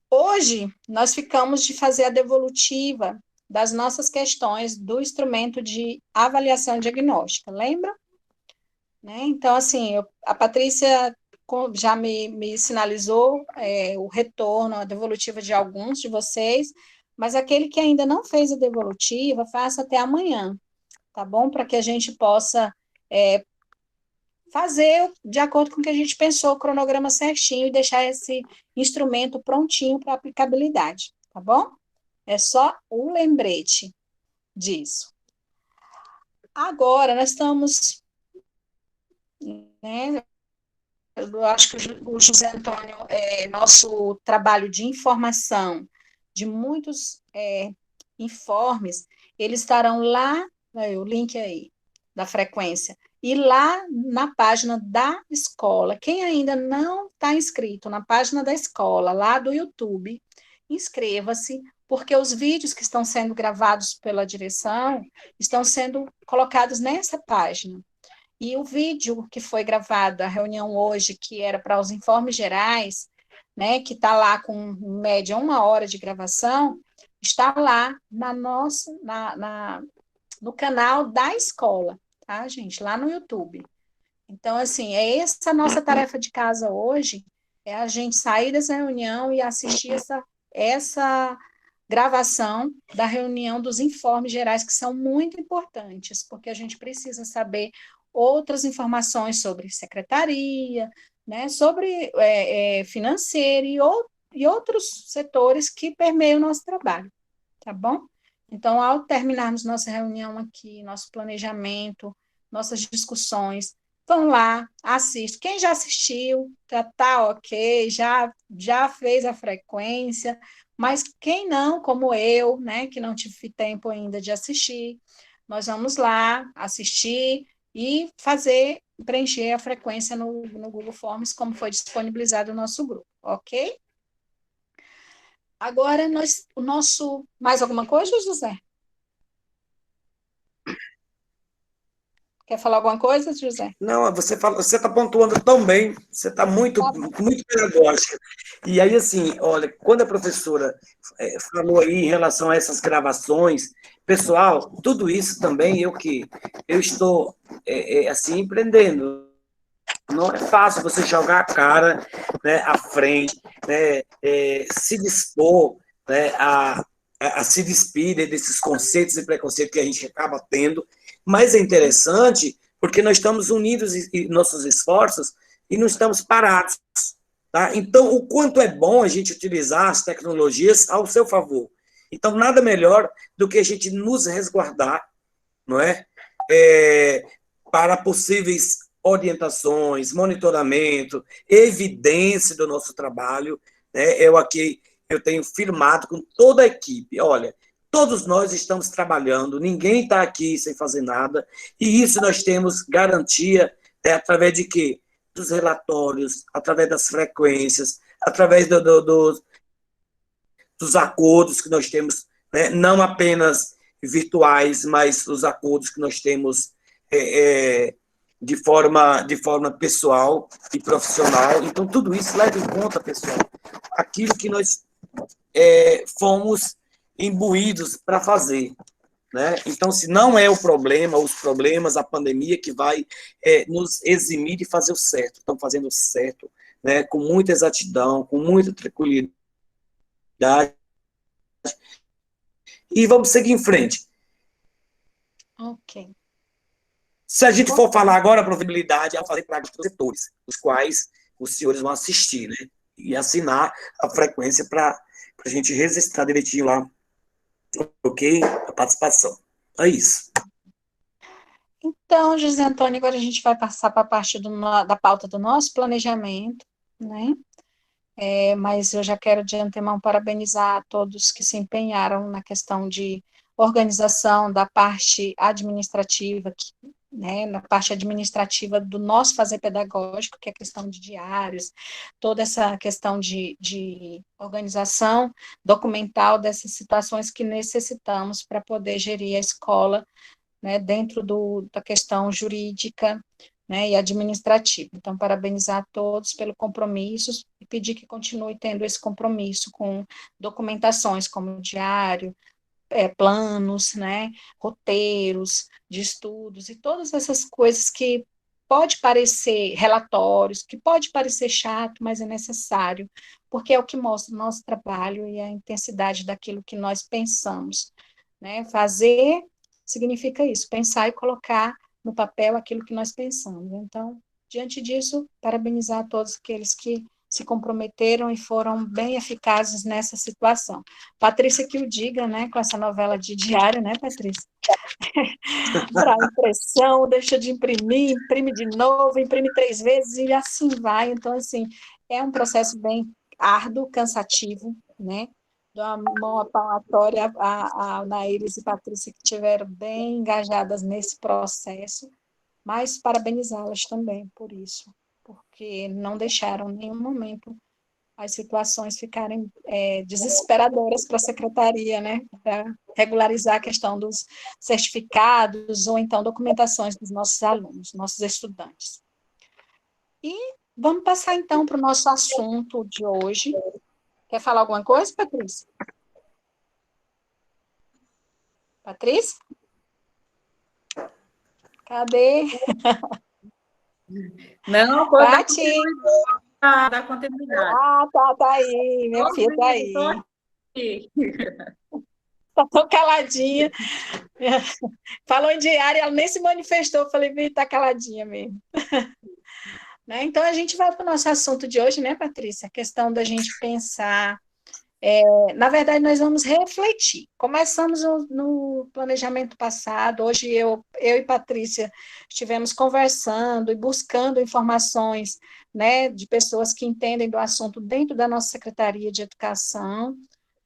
Hoje, nós ficamos de fazer a devolutiva das nossas questões do instrumento de avaliação diagnóstica, lembra? Né? Então, assim, a Patrícia já me sinalizou o retorno, a devolutiva de alguns de vocês, mas aquele que ainda não fez a devolutiva, faça até amanhã, tá bom? Para que a gente possa fazer de acordo com o que a gente pensou, o cronograma certinho e deixar esse instrumento prontinho para aplicabilidade, tá bom? É só um lembrete disso. Agora, nós estamos, né, eu acho que o José Antônio, nosso trabalho de informação, de muitos informes, eles estarão lá, o link aí, da frequência, e lá na página da escola. Quem ainda não está inscrito na página da escola, lá do YouTube, inscreva-se, porque os vídeos que estão sendo gravados pela direção estão sendo colocados nessa página. E o vídeo que foi gravado, a reunião hoje, que era para os informes gerais, né, que está lá com, em média, 1 hora de gravação, está lá no canal da escola, tá, gente? Lá no YouTube. Então, assim, é essa a nossa tarefa de casa hoje, é a gente sair dessa reunião e assistir essa gravação da reunião dos informes gerais, que são muito importantes, porque a gente precisa saber outras informações sobre secretaria, né, sobre financeiro e outros setores que permeiam o nosso trabalho, tá bom? Então, ao terminarmos nossa reunião aqui, nosso planejamento, nossas discussões, vão lá, assistam. Quem já assistiu, tá ok, já fez a frequência, mas quem não, como eu, né, que não tive tempo ainda de assistir, nós vamos lá assistir e preencher a frequência no Google Forms, como foi disponibilizado no nosso grupo, ok? Agora, mais alguma coisa, José? Quer falar alguma coisa, José? Não, você está pontuando tão bem, você está muito, muito pedagógica. E aí, assim, olha, quando a professora falou aí em relação a essas gravações, pessoal, tudo isso também eu estou, assim, empreendendo. Não é fácil você jogar a cara, né, à frente, né, se dispor, né, a se despir desses conceitos e preconceitos que a gente acaba tendo, mas é interessante porque nós estamos unidos em nossos esforços e não estamos parados. Tá? Então, o quanto é bom a gente utilizar as tecnologias ao seu favor. Então, nada melhor do que a gente nos resguardar, não é? Para possíveis orientações, monitoramento, evidência do nosso trabalho, né? Eu tenho firmado com toda a equipe, olha, todos nós estamos trabalhando, ninguém está aqui sem fazer nada, e isso nós temos garantia, através de quê? Dos relatórios, através das frequências, através dos acordos que nós temos, né? Não apenas virtuais, mas os acordos que nós temos de forma pessoal e profissional. Então, tudo isso leva em conta, pessoal, aquilo que nós fomos imbuídos para fazer. Né? Então, se não é o problema, os problemas, a pandemia que vai nos eximir de fazer o certo. Estamos fazendo o certo, né? Com muita exatidão, com muita tranquilidade. E vamos seguir em frente. Ok. Se a gente for falar agora a probabilidade é fazer prática dos setores, os quais os senhores vão assistir, né? E assinar a frequência para a gente registrar direitinho lá, ok? A participação. É isso. Então, José Antônio, agora a gente vai passar para a parte da pauta do nosso planejamento, né? Mas eu já quero de antemão parabenizar a todos que se empenharam na questão de organização da parte administrativa, né, na parte administrativa do nosso fazer pedagógico, que é a questão de diários, toda essa questão de organização documental dessas situações que necessitamos para poder gerir a escola, né, dentro da questão jurídica, né, e administrativa. Então, parabenizar a todos pelo compromisso e pedir que continue tendo esse compromisso com documentações como diário, planos, né, roteiros de estudos e todas essas coisas que pode parecer relatórios, que pode parecer chato, mas é necessário, porque é o que mostra o nosso trabalho e a intensidade daquilo que nós pensamos, né? Fazer significa isso, pensar e colocar no papel aquilo que nós pensamos. Então, diante disso, parabenizar a todos aqueles que se comprometeram e foram bem eficazes nessa situação. Patrícia que o diga, né, com essa novela de diário, né, Patrícia? Para impressão, deixa de imprimir, imprime de novo, imprime 3 vezes e assim vai. Então, assim, é um processo bem árduo, cansativo, né? Dou uma mão palmatória a Naíris e Patrícia, que estiveram bem engajadas nesse processo, mas parabenizá-las também por isso, porque não deixaram em nenhum momento as situações ficarem desesperadoras para a secretaria, né? Para regularizar a questão dos certificados ou então documentações dos nossos alunos, nossos estudantes. E vamos passar então para o nosso assunto de hoje. Quer falar alguma coisa, Patrícia? Patrícia? Cadê? Não, foi Pati! dar continuidade. Ah, tá aí, minha filha tá aí. Tá tão caladinha. Falou em diário, ela nem se manifestou. Eu falei, vem, tá caladinha mesmo. Né? Então, a gente vai para o nosso assunto de hoje, né, Patrícia? A questão da gente pensar. Na verdade, nós vamos refletir. Começamos no planejamento passado. Hoje, eu e Patrícia estivemos conversando e buscando informações, né, de pessoas que entendem do assunto dentro da nossa Secretaria de Educação,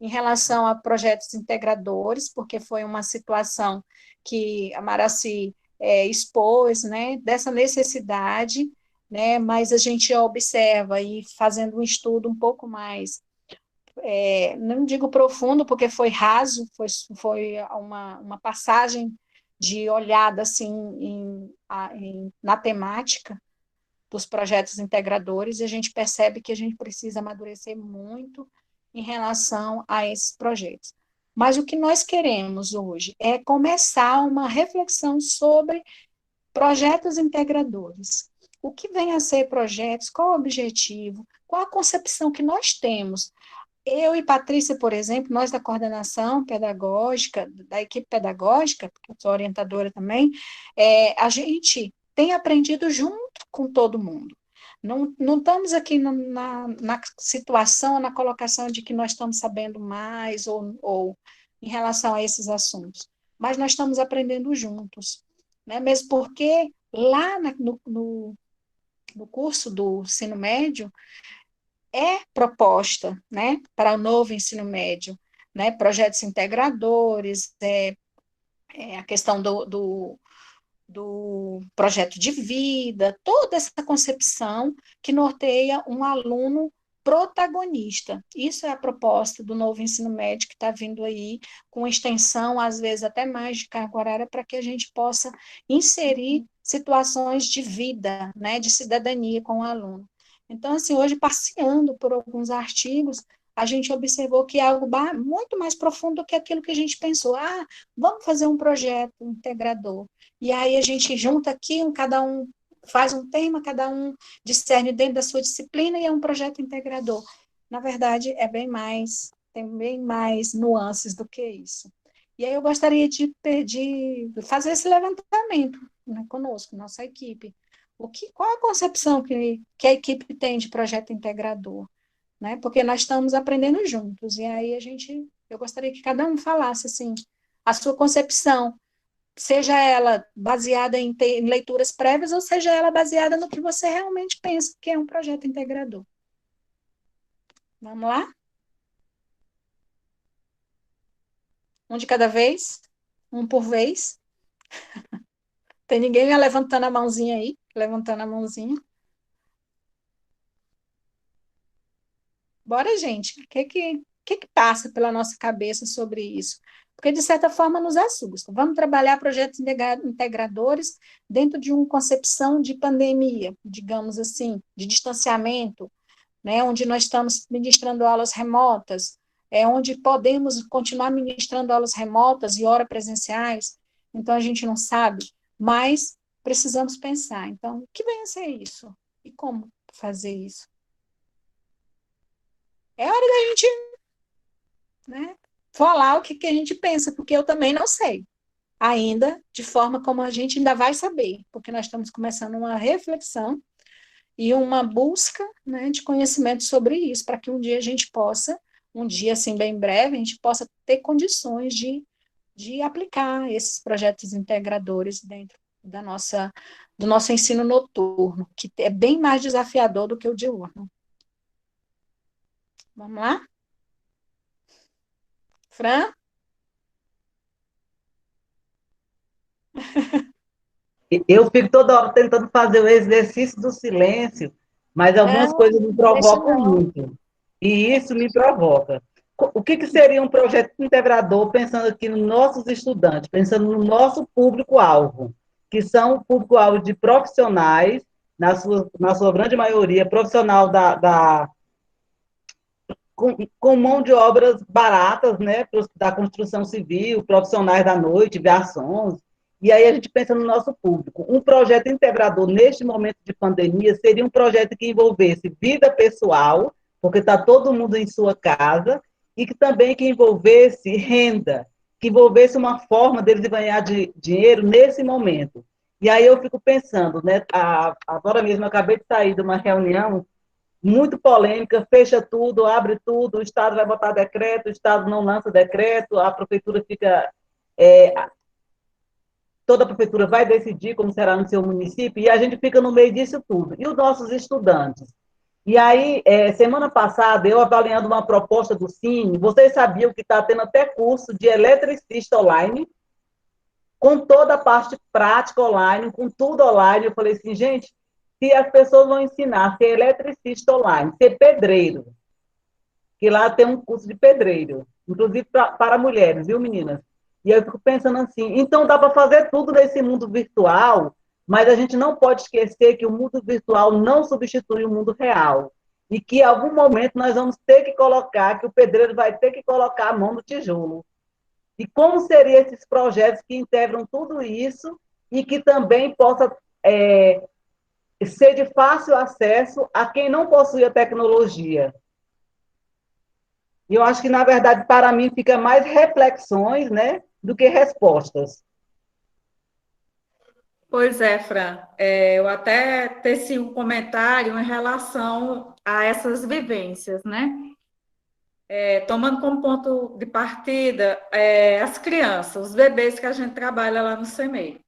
em relação a projetos integradores, porque foi uma situação que a Maraci expôs, né, dessa necessidade, né, mas a gente observa e fazendo um estudo um pouco mais, não digo profundo, porque foi raso, foi uma passagem de olhada assim na temática dos projetos integradores, e a gente percebe que a gente precisa amadurecer muito em relação a esses projetos. Mas o que nós queremos hoje é começar uma reflexão sobre projetos integradores. O que vem a ser projetos, qual o objetivo, qual a concepção que nós temos. Eu e Patrícia, por exemplo, nós da coordenação pedagógica, da equipe pedagógica, porque eu sou orientadora também, a gente tem aprendido junto com todo mundo. Não estamos aqui na situação, na colocação de que nós estamos sabendo mais ou em relação a esses assuntos, mas nós estamos aprendendo juntos, né? Mesmo porque lá no curso do ensino médio, proposta, né, para o novo ensino médio, né, projetos integradores, a questão do projeto de vida, toda essa concepção que norteia um aluno protagonista. Isso é a proposta do novo ensino médio que está vindo aí, com extensão, às vezes até mais de carga horária, para que a gente possa inserir situações de vida, né, de cidadania com o aluno. Então, assim, hoje, passeando por alguns artigos, a gente observou que é algo muito mais profundo do que aquilo que a gente pensou. Vamos fazer um projeto integrador. E aí a gente junta aqui, cada um faz um tema, cada um discerne dentro da sua disciplina e é um projeto integrador. Na verdade, tem bem mais nuances do que isso. E aí eu gostaria de fazer esse levantamento, né, conosco, nossa equipe. Qual a concepção que a equipe tem de projeto integrador? Né? Porque nós estamos aprendendo juntos, e aí eu gostaria que cada um falasse, assim, a sua concepção, seja ela baseada em leituras prévias, ou seja ela baseada no que você realmente pensa que é um projeto integrador. Vamos lá? Um de cada vez? Um por vez? Tem ninguém levantando a mãozinha aí? Levantando a mãozinha. Bora, gente. O que passa pela nossa cabeça sobre isso? Porque, de certa forma, nos assusta. Vamos trabalhar projetos integradores dentro de uma concepção de pandemia, digamos assim, de distanciamento, né, onde nós estamos ministrando aulas remotas, onde podemos continuar ministrando aulas remotas e horas presenciais. Então, a gente não sabe, mas precisamos pensar. Então, o que vem a ser isso? E como fazer isso? É hora da gente, né, falar o que a gente pensa, porque eu também não sei ainda, de forma como a gente ainda vai saber, porque nós estamos começando uma reflexão e uma busca, né, de conhecimento sobre isso, para que um dia a gente possa, um dia assim bem breve, a gente possa ter condições de aplicar esses projetos integradores dentro do nosso ensino noturno, que é bem mais desafiador do que o diurno. Vamos lá? Fran? Eu fico toda hora tentando fazer o exercício do silêncio, mas algumas coisas me provocam muito. E isso me provoca. O que seria um projeto integrador, pensando aqui nos nossos estudantes, pensando no nosso público-alvo, que são o público-alvo de profissionais, na sua grande maioria, profissional com mão de obras baratas, né, da construção civil, profissionais da noite, garçons, e aí a gente pensa no nosso público. Um projeto integrador, neste momento de pandemia, seria um projeto que envolvesse vida pessoal, porque está todo mundo em sua casa, e que também que envolvesse renda, que envolvesse uma forma deles ganhar dinheiro nesse momento. E aí eu fico pensando, né, agora mesmo eu acabei de sair de uma reunião muito polêmica, fecha tudo, abre tudo, o Estado vai botar decreto, o Estado não lança decreto, a prefeitura fica... toda a prefeitura vai decidir como será no seu município, e a gente fica no meio disso tudo. E os nossos estudantes? E aí, semana passada, eu avaliando uma proposta do Cine, vocês sabiam que está tendo até curso de eletricista online, com toda a parte prática online, com tudo online. Eu falei assim, gente, se as pessoas vão ensinar a ser eletricista online, ser pedreiro, que lá tem um curso de pedreiro, inclusive para mulheres, viu, meninas? E eu fico pensando assim, então dá para fazer tudo nesse mundo virtual, mas a gente não pode esquecer que o mundo virtual não substitui o mundo real. E que em algum momento nós vamos ter que colocar, que o pedreiro vai ter que colocar a mão no tijolo. E como seriam esses projetos que integram tudo isso e que também possa ser de fácil acesso a quem não possui a tecnologia? E eu acho que, na verdade, para mim, fica mais reflexões, né, do que respostas. Pois é, Fran. Eu até teci um comentário em relação a essas vivências, né? Tomando como ponto de partida as crianças, os bebês que a gente trabalha lá no CEMEI.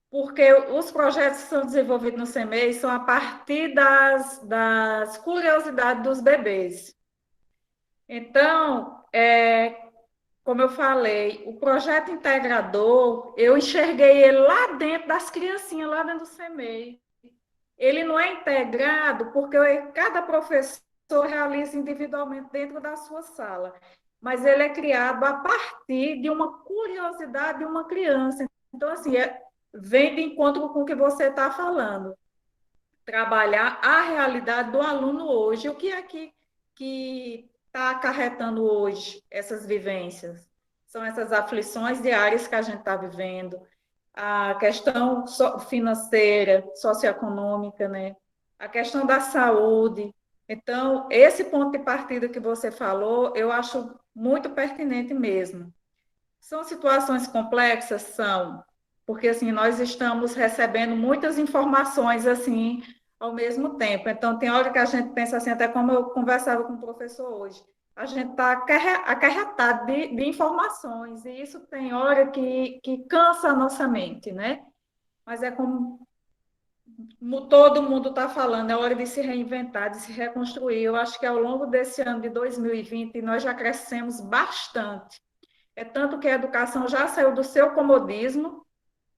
Porque os projetos que são desenvolvidos no CEMEI são a partir das curiosidades dos bebês. Então, como eu falei, o projeto integrador, eu enxerguei ele lá dentro das criancinhas, lá dentro do CEMEI. Ele não é integrado porque cada professor realiza individualmente dentro da sua sala, mas ele é criado a partir de uma curiosidade de uma criança. Então, assim, vem de encontro com o que você está falando. Trabalhar a realidade do aluno hoje. O que é que está acarretando hoje essas vivências? São essas aflições diárias que a gente está vivendo, a questão financeira, socioeconômica, né? A questão da saúde. Então, esse ponto de partida que você falou, eu acho muito pertinente mesmo. São situações complexas? São, porque assim, nós estamos recebendo muitas informações assim ao mesmo tempo. Então, tem hora que a gente pensa assim, até como eu conversava com o professor hoje, a gente está acarretado de informações, e isso tem hora que cansa a nossa mente, né? Mas é como todo mundo está falando, é hora de se reinventar, de se reconstruir. Eu acho que ao longo desse ano de 2020, nós já crescemos bastante. É tanto que a educação já saiu do seu comodismo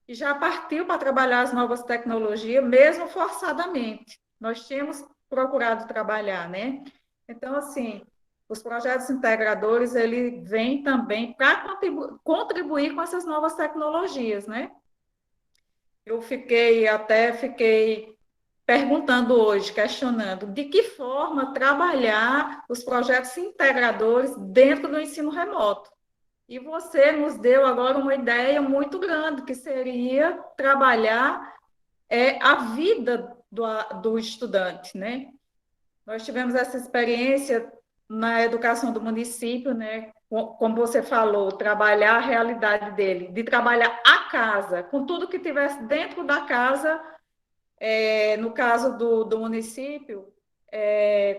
e já partiu para trabalhar as novas tecnologias, mesmo forçadamente. Nós tínhamos procurado trabalhar, né? Então, assim, os projetos integradores, ele vem também para contribuir com essas novas tecnologias, né? Eu fiquei perguntando hoje, questionando, de que forma trabalhar os projetos integradores dentro do ensino remoto. E você nos deu agora uma ideia muito grande, que seria trabalhar a vida do estudante, né? Nós tivemos essa experiência na educação do município, né? Como você falou, trabalhar a realidade dele, de trabalhar a casa, com tudo que tivesse dentro da casa, no caso do município,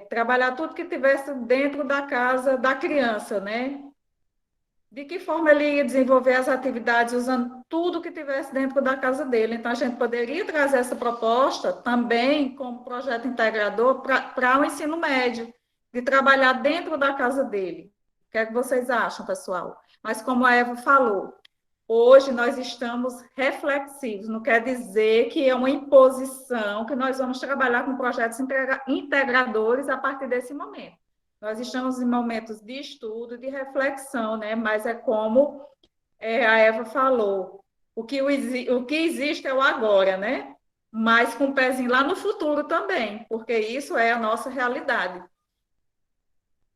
trabalhar tudo que tivesse dentro da casa da criança, né? De que forma ele ia desenvolver as atividades usando tudo que tivesse dentro da casa dele. Então, a gente poderia trazer essa proposta também como projeto integrador para o ensino médio, de trabalhar dentro da casa dele. O que é que vocês acham, pessoal? Mas como a Eva falou, Hoje nós estamos reflexivos, não quer dizer que é uma imposição, que nós vamos trabalhar com projetos integradores a partir desse momento. Nós estamos em momentos de estudo, de reflexão, né? Mas é como a Eva falou, o que existe é o agora, né? Mas com um pezinho lá no futuro também, porque isso é a nossa realidade.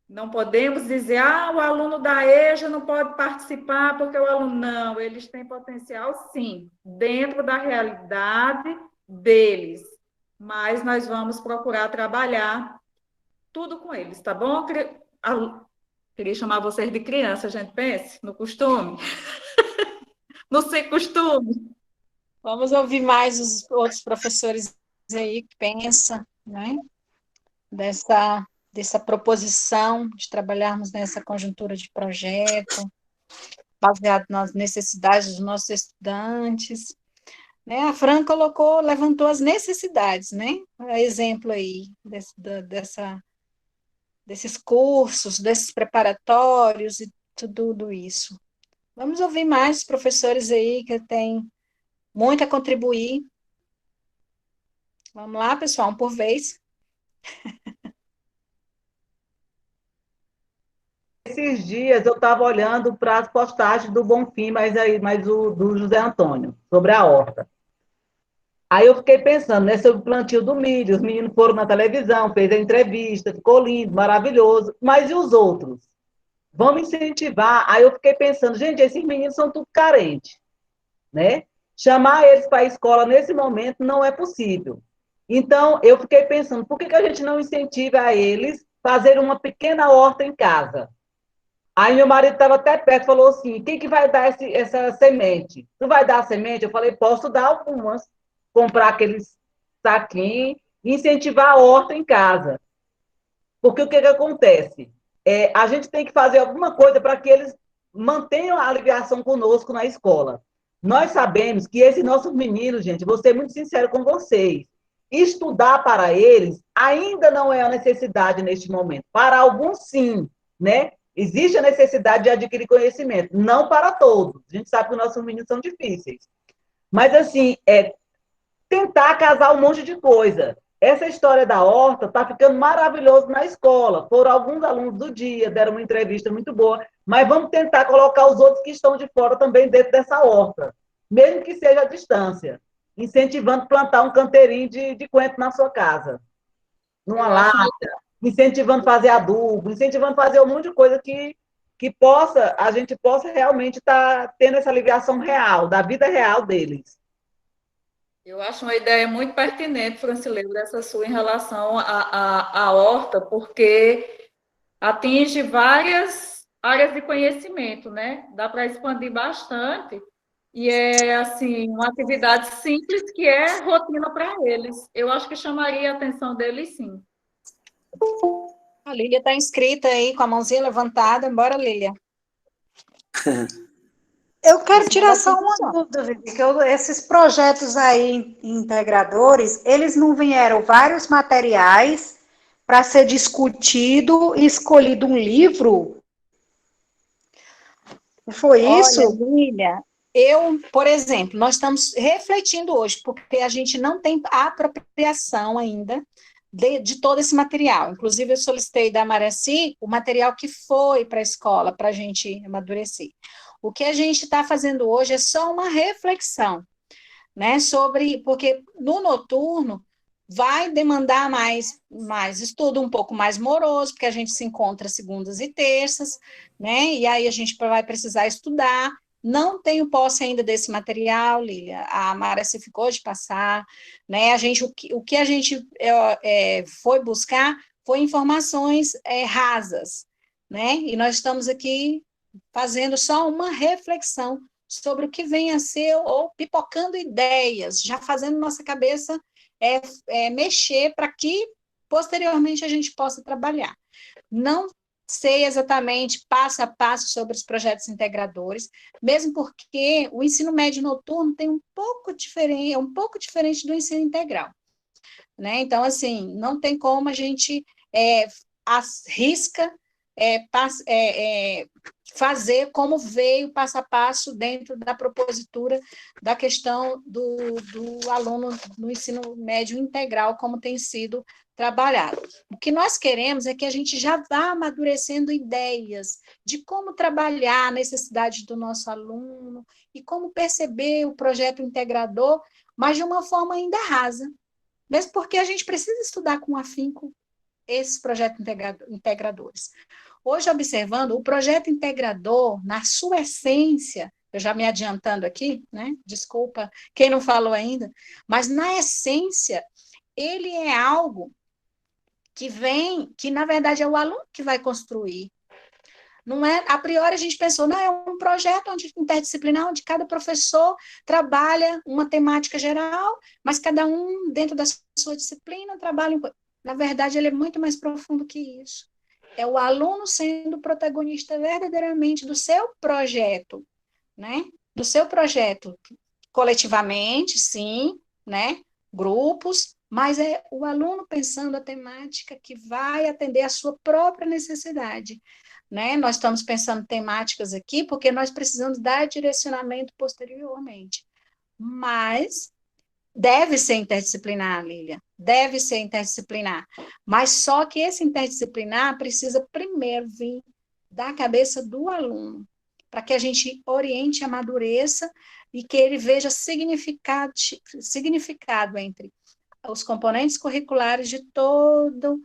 Não podemos dizer, o aluno da EJA não pode participar porque o aluno não, eles têm potencial sim, dentro da realidade deles, mas nós vamos procurar trabalhar tudo com eles, tá bom? Queria chamar vocês de criança, a gente pense no costume, no sem costume. Vamos ouvir mais os outros professores aí que pensam, né? Dessa proposição de trabalharmos nessa conjuntura de projeto, baseado nas necessidades dos nossos estudantes. Né? A Fran levantou as necessidades, né? Exemplo aí desses cursos, desses preparatórios e tudo isso. Vamos ouvir mais professores aí que têm muito a contribuir. Vamos lá, pessoal, um por vez. Esses dias eu estava olhando para as postagens do Bonfim, mas do José Antônio, sobre a horta. Aí eu fiquei pensando, né, sobre o plantio do milho, os meninos foram na televisão, fez a entrevista, ficou lindo, maravilhoso, mas e os outros? Vamos incentivar. Aí eu fiquei pensando, gente, esses meninos são tudo carentes, né? Chamar eles para a escola nesse momento não é possível. Então, eu fiquei pensando, por que a gente não incentiva eles a fazer uma pequena horta em casa? Aí meu marido estava até perto, falou assim, quem que vai dar essa semente? Tu vai dar a semente? Eu falei, posso dar algumas, comprar aqueles saquinhos e incentivar a horta em casa. Porque o que acontece? A gente tem que fazer alguma coisa para que eles mantenham a ligação conosco na escola. Nós sabemos que esses nossos meninos, gente, vou ser muito sincero com vocês, estudar para eles ainda não é a necessidade neste momento. Para alguns, sim, né? Existe a necessidade de adquirir conhecimento, não para todos. A gente sabe que os nossos meninos são difíceis. Mas, assim, tentar casar um monte de coisa. Essa história da horta está ficando maravilhoso na escola. Foram alguns alunos do dia, deram uma entrevista muito boa, mas vamos tentar colocar os outros que estão de fora também dentro dessa horta, mesmo que seja à distância, incentivando a plantar um canteirinho de coentro na sua casa, numa lata, incentivando a fazer adubo, incentivando a fazer um monte de coisa que a gente possa realmente estar tendo essa ligação real, da vida real deles. Eu acho uma ideia muito pertinente, Francileiro, essa sua em relação à horta, porque atinge várias áreas de conhecimento, né? Dá para expandir bastante. E é, assim, uma atividade simples que é rotina para eles. Eu acho que chamaria a atenção deles, sim. A Lília está inscrita aí, com a mãozinha levantada. Bora, Lília. Eu quero tirar só uma dúvida, Vivi, que esses projetos aí integradores, eles não vieram vários materiais para ser discutido e escolhido um livro? Foi isso? Olha, Lília, por exemplo, nós estamos refletindo hoje, porque a gente não tem a apropriação ainda de todo esse material. Inclusive, eu solicitei da Maraci o material que foi para a escola, para a gente amadurecer. O que a gente está fazendo hoje é só uma reflexão, né, porque no noturno vai demandar mais estudo um pouco mais moroso, porque a gente se encontra segundas e terças, né, e aí a gente vai precisar estudar. Não tenho posse ainda desse material, Lília, a Mara se ficou de passar, né, o que a gente foi buscar foi informações rasas, né, e nós estamos aqui fazendo só uma reflexão sobre o que vem a ser, ou pipocando ideias, já fazendo nossa cabeça mexer para que, posteriormente, a gente possa trabalhar. Não sei exatamente passo a passo sobre os projetos integradores, mesmo porque o ensino médio noturno tem um pouco diferente do ensino integral, né? Então, assim, não tem como a gente arrisca fazer como veio passo a passo dentro da propositura da questão do aluno no ensino médio integral, como tem sido trabalhado. O que nós queremos é que a gente já vá amadurecendo ideias de como trabalhar a necessidade do nosso aluno e como perceber o projeto integrador, mas de uma forma ainda rasa, mesmo porque a gente precisa estudar com afinco esses projetos integradores. Hoje, observando, o projeto integrador, na sua essência, eu já me adiantando aqui, né? Desculpa quem não falou ainda, mas na essência, ele é algo que na verdade é o aluno que vai construir. Não é, a priori a gente pensou, não, é um projeto interdisciplinar, onde cada professor trabalha uma temática geral, mas cada um, dentro da sua disciplina, trabalha. Na verdade, ele é muito mais profundo que isso. É o aluno sendo protagonista verdadeiramente do seu projeto, né? Do seu projeto, coletivamente, sim, né? Grupos, mas é o aluno pensando a temática que vai atender a sua própria necessidade, né? Nós estamos pensando temáticas aqui porque nós precisamos dar direcionamento posteriormente, mas deve ser interdisciplinar, Lília, deve ser interdisciplinar, mas só que esse interdisciplinar precisa primeiro vir da cabeça do aluno, para que a gente oriente, amadureça e que ele veja significado entre os componentes curriculares de todo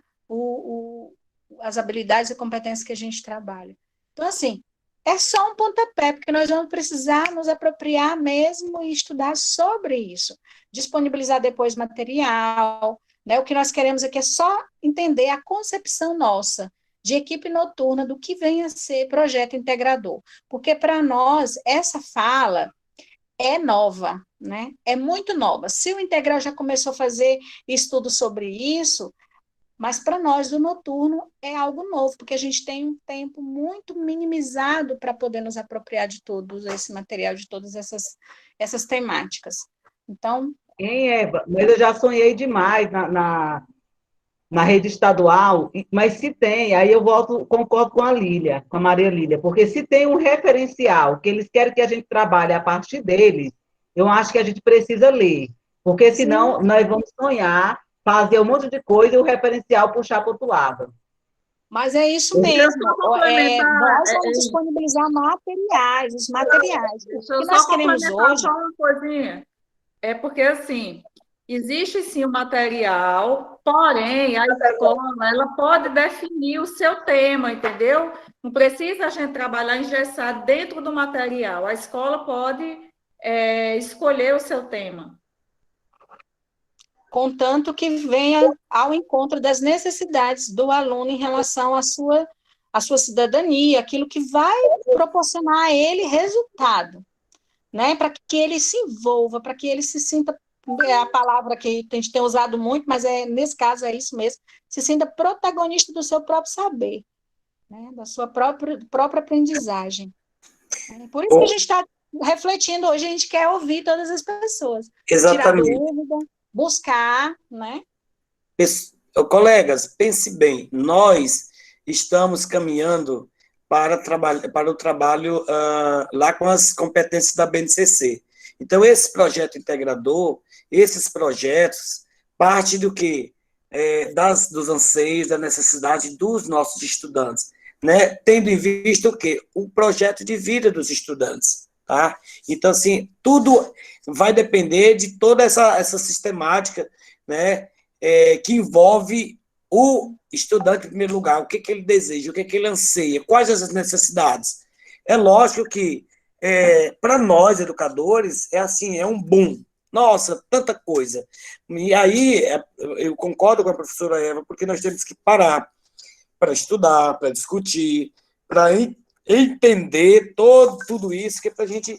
as habilidades e competências que a gente trabalha. Então, assim, é só um pontapé, porque nós vamos precisar nos apropriar mesmo e estudar sobre isso, disponibilizar depois material, né? O que nós queremos aqui é só entender a concepção nossa de equipe noturna do que vem a ser projeto integrador, porque para nós essa fala é nova, né? É muito nova. Se o integral já começou a fazer estudo sobre isso, mas para nós do noturno é algo novo, porque a gente tem um tempo muito minimizado para poder nos apropriar de todo esse material, de todas essas temáticas. Então... Eva, mas eu já sonhei demais na rede estadual, mas se tem, aí eu concordo com a Lília, com a Maria Lília, porque se tem um referencial que eles querem que a gente trabalhe a partir deles, eu acho que a gente precisa ler, porque senão Sim. Nós vamos sonhar, fazer um monte de coisa e o referencial puxar para o outro lado. Mas é isso mesmo, nós vamos disponibilizar materiais, os materiais. Deixa eu só complementar só uma coisinha. É porque, assim, existe sim o material, porém, a escola ela pode definir o seu tema, entendeu? Não precisa a gente trabalhar engessado dentro do material. A escola pode escolher o seu tema. Contanto que venha ao encontro das necessidades do aluno em relação à sua cidadania, aquilo que vai proporcionar a ele resultado, né? Para que ele se envolva, para que ele se sinta, é a palavra que a gente tem usado muito, mas nesse caso é isso mesmo, se sinta protagonista do seu próprio saber, né? Da sua própria aprendizagem. Por isso que a gente está refletindo hoje, a gente quer ouvir todas as pessoas. Exatamente. Tirar dúvida, buscar, né? Colegas, pense bem, nós estamos caminhando para o trabalho lá com as competências da BNCC. Então, esse projeto integrador, esses projetos, parte do quê? Dos anseios, da necessidade dos nossos estudantes, né? Tendo em vista o quê? O projeto de vida dos estudantes. Tá? Então, assim, tudo vai depender de toda essa sistemática, né, que envolve o estudante, em primeiro lugar, o que ele deseja, o que ele anseia, quais as necessidades. É lógico que, para nós, educadores, é um boom. Nossa, tanta coisa. E aí, eu concordo com a professora Eva, porque nós temos que parar para estudar, para discutir, para entender tudo isso, que é para a gente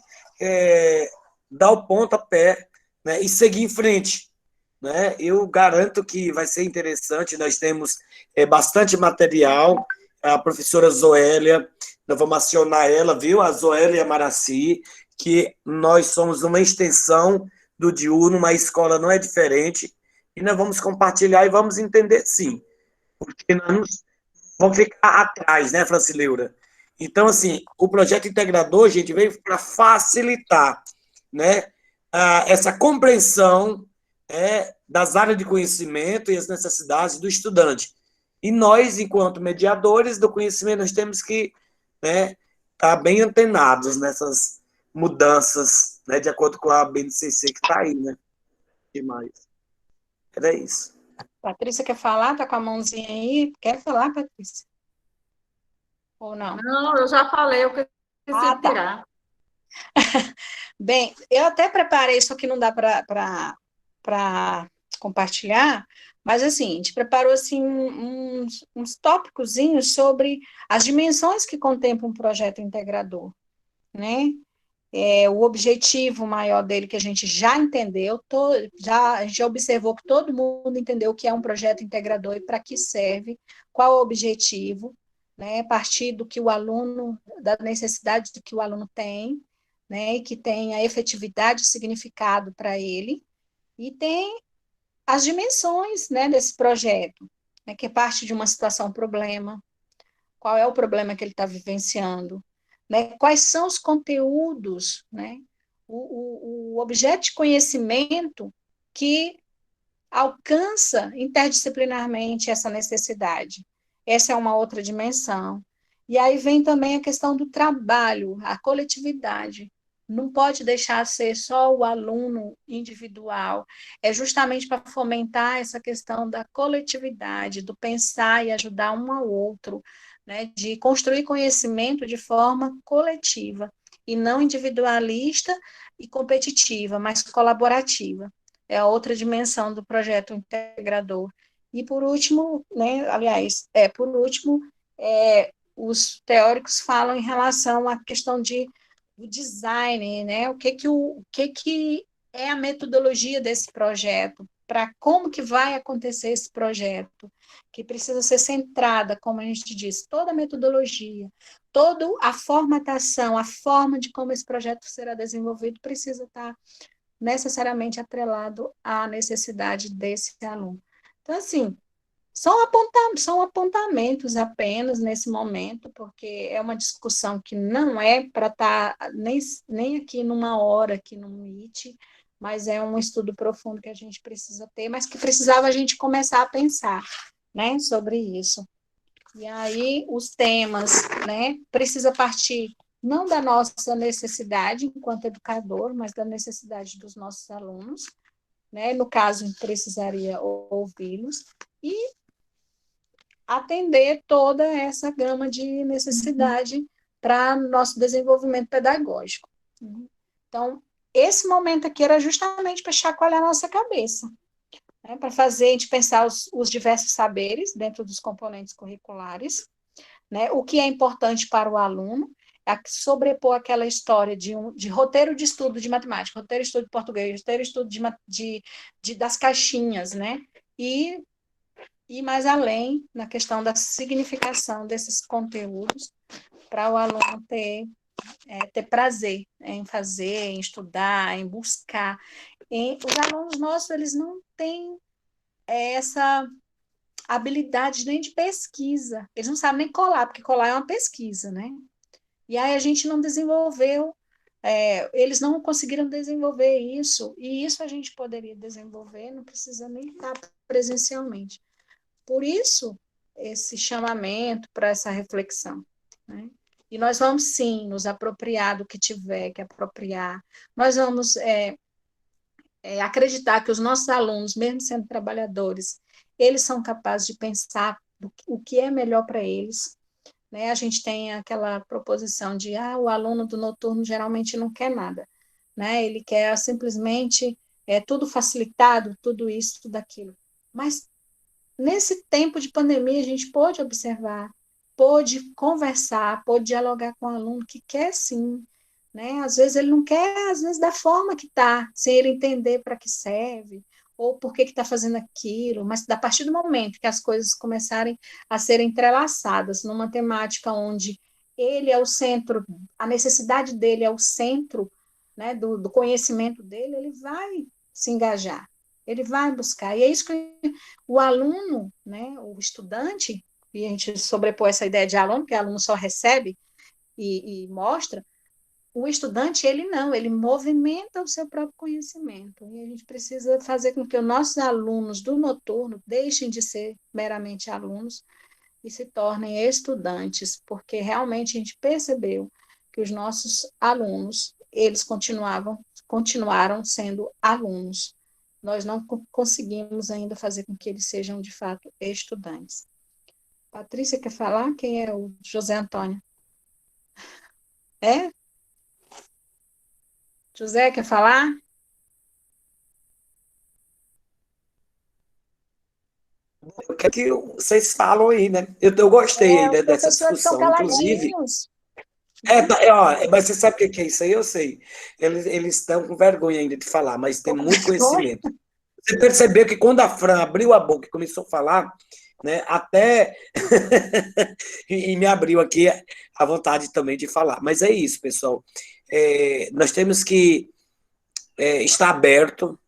dar o pontapé, né, e seguir em frente. Né? Eu garanto que vai ser interessante, nós temos bastante material, a professora Zoélia, nós vamos acionar ela, viu? A Zoélia Maraci, que nós somos uma extensão do diurno, uma escola não é diferente, e nós vamos compartilhar e vamos entender sim, porque nós vão ficar atrás, né, Francileura? Então, assim, o projeto integrador, gente, veio para facilitar, né, essa compreensão das áreas de conhecimento e as necessidades do estudante. E nós, enquanto mediadores do conhecimento, nós temos que, né, estar bem antenados nessas mudanças, né, de acordo com a BNCC que está aí, né? E mais. Era isso. Patrícia quer falar? Tá com a mãozinha aí? Quer falar, Patrícia? Ou não? Não, eu já falei, eu quis tirar. Bem, eu até preparei, só que não dá para compartilhar, mas assim, a gente preparou assim, uns tópicozinhos sobre as dimensões que contempla um projeto integrador, né? O objetivo maior dele que a gente já entendeu, a gente já observou que todo mundo entendeu o que é um projeto integrador e para que serve, qual o objetivo, né? A partir do que o aluno, da necessidade do que o aluno tem, né? E que tem a efetividade e significado para ele, e tem as dimensões, né, desse projeto, né, que é parte de uma situação problema, qual é o problema que ele está vivenciando, né, quais são os conteúdos, né, o objeto de conhecimento que alcança interdisciplinarmente essa necessidade. Essa é uma outra dimensão. E aí vem também a questão do trabalho, a coletividade. Não pode deixar de ser só o aluno individual, é justamente para fomentar essa questão da coletividade, do pensar e ajudar um ao outro, né, de construir conhecimento de forma coletiva, e não individualista e competitiva, mas colaborativa. É a outra dimensão do projeto integrador. E por último, né, aliás, os teóricos falam em relação à questão de o design, né? O que é a metodologia desse projeto, para como que vai acontecer esse projeto, que precisa ser centrada, como a gente disse, toda a metodologia, toda a formatação, a forma de como esse projeto será desenvolvido precisa estar necessariamente atrelado à necessidade desse aluno. Então, assim, são apontamentos apenas nesse momento, porque é uma discussão que não é para estar nem aqui numa hora, aqui no Meet, mas é um estudo profundo que a gente precisa ter, mas que precisava a gente começar a pensar, né, sobre isso. E aí, os temas, né, precisa partir não da nossa necessidade enquanto educador, mas da necessidade dos nossos alunos, né? No caso, precisaria ouvi-los e atender toda essa gama de necessidade para nosso desenvolvimento pedagógico. Então, esse momento aqui era justamente para chacoalhar a nossa cabeça, né? Para fazer a gente pensar os diversos saberes dentro dos componentes curriculares, né? O que é importante para o aluno, é sobrepor aquela história de roteiro de estudo de matemática, roteiro de estudo de português, roteiro de estudo das caixinhas, né? E mais além na questão da significação desses conteúdos para o aluno ter prazer em fazer, em estudar, em buscar. Os alunos nossos, eles não têm essa habilidade nem de pesquisa, eles não sabem nem colar, porque colar é uma pesquisa, né? E aí a gente não desenvolveu, eles não conseguiram desenvolver isso, e isso a gente poderia desenvolver, não precisa nem estar presencialmente. Por isso, esse chamamento para essa reflexão, né? E nós vamos, sim, nos apropriar do que tiver que apropriar, nós vamos acreditar que os nossos alunos, mesmo sendo trabalhadores, eles são capazes de pensar o que é melhor para eles, né? A gente tem aquela proposição de o aluno do noturno geralmente não quer nada, né? Ele quer simplesmente tudo facilitado, tudo isso, tudo aquilo. Mas nesse tempo de pandemia a gente pôde observar, pôde conversar, pôde dialogar com o aluno que quer sim, né? Às vezes ele não quer, às vezes da forma que está, sem ele entender para que serve, ou por que está fazendo aquilo, mas a partir do momento que as coisas começarem a serem entrelaçadas numa temática onde ele é o centro, a necessidade dele é o centro, né, do conhecimento dele, ele vai se engajar, ele vai buscar. E é isso que o aluno, né, o estudante, e a gente sobrepor essa ideia de aluno, que aluno só recebe e mostra, o estudante, ele não, ele movimenta o seu próprio conhecimento. E a gente precisa fazer com que os nossos alunos do noturno deixem de ser meramente alunos e se tornem estudantes, porque realmente a gente percebeu que os nossos alunos, eles continuaram sendo alunos. Nós não conseguimos ainda fazer com que eles sejam, de fato, estudantes. Patrícia, quer falar? Quem é o José Antônio? É? José, quer falar? O que é que vocês falam aí, né? Eu gostei aí, Os né, dessa professores estão discussão. Inclusive, caladinhos. Né? ó, mas você sabe o que é isso aí? Eu sei. Eles estão com vergonha ainda de falar, mas tem muito conhecimento. Você percebeu que quando a Fran abriu a boca e começou a falar, né, até e me abriu aqui a vontade também de falar. Mas é isso, pessoal. Nós temos que estar aberto.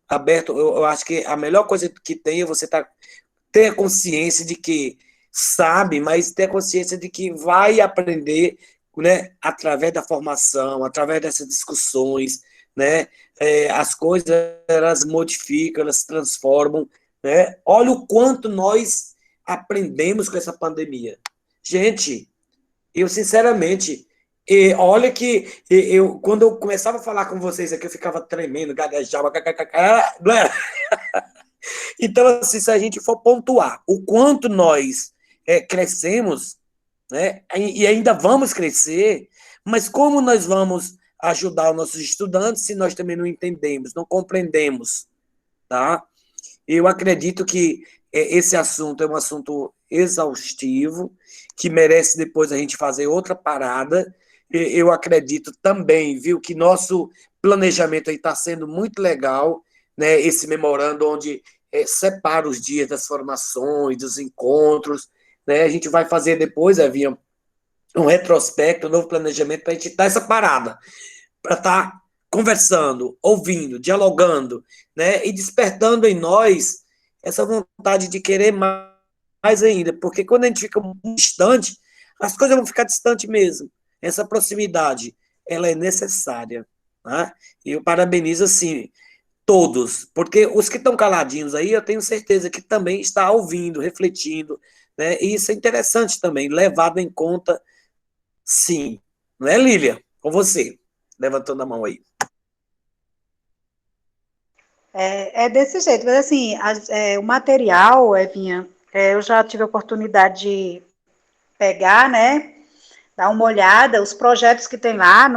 Eu acho que a melhor coisa que tem é você ter a consciência de que sabe, mas ter a consciência de que vai aprender, né, através da formação, através dessas discussões, né, as coisas elas modificam, elas se transformam, né? Olha o quanto nós aprendemos com essa pandemia. Gente, eu sinceramente, olha que quando eu começava a falar com vocês aqui, eu ficava tremendo, gaguejava, então, assim, se a gente for pontuar o quanto nós crescemos, né, e ainda vamos crescer, mas como nós vamos ajudar os nossos estudantes se nós também não entendemos, não compreendemos, tá? Eu acredito que esse assunto é um assunto exaustivo, que merece depois a gente fazer outra parada. Eu acredito também, viu, que nosso planejamento aí está sendo muito legal, né? Esse memorando onde separa os dias das formações, dos encontros, né? A gente vai fazer depois, Evinha, um retrospecto, um novo planejamento para a gente dar essa parada, para estar conversando, ouvindo, dialogando, né? E despertando em nós essa vontade de querer mais ainda, porque quando a gente fica muito distante, as coisas vão ficar distantes mesmo. Essa proximidade, ela é necessária, né? E eu parabenizo, assim, todos, porque os que estão caladinhos aí, eu tenho certeza que também está ouvindo, refletindo, né? E isso é interessante também, levado em conta, sim. Não é, Lília? Com você, levantando a mão aí. É desse jeito, mas assim, o material, Evinha, eu já tive a oportunidade de pegar, né, dar uma olhada, os projetos que tem lá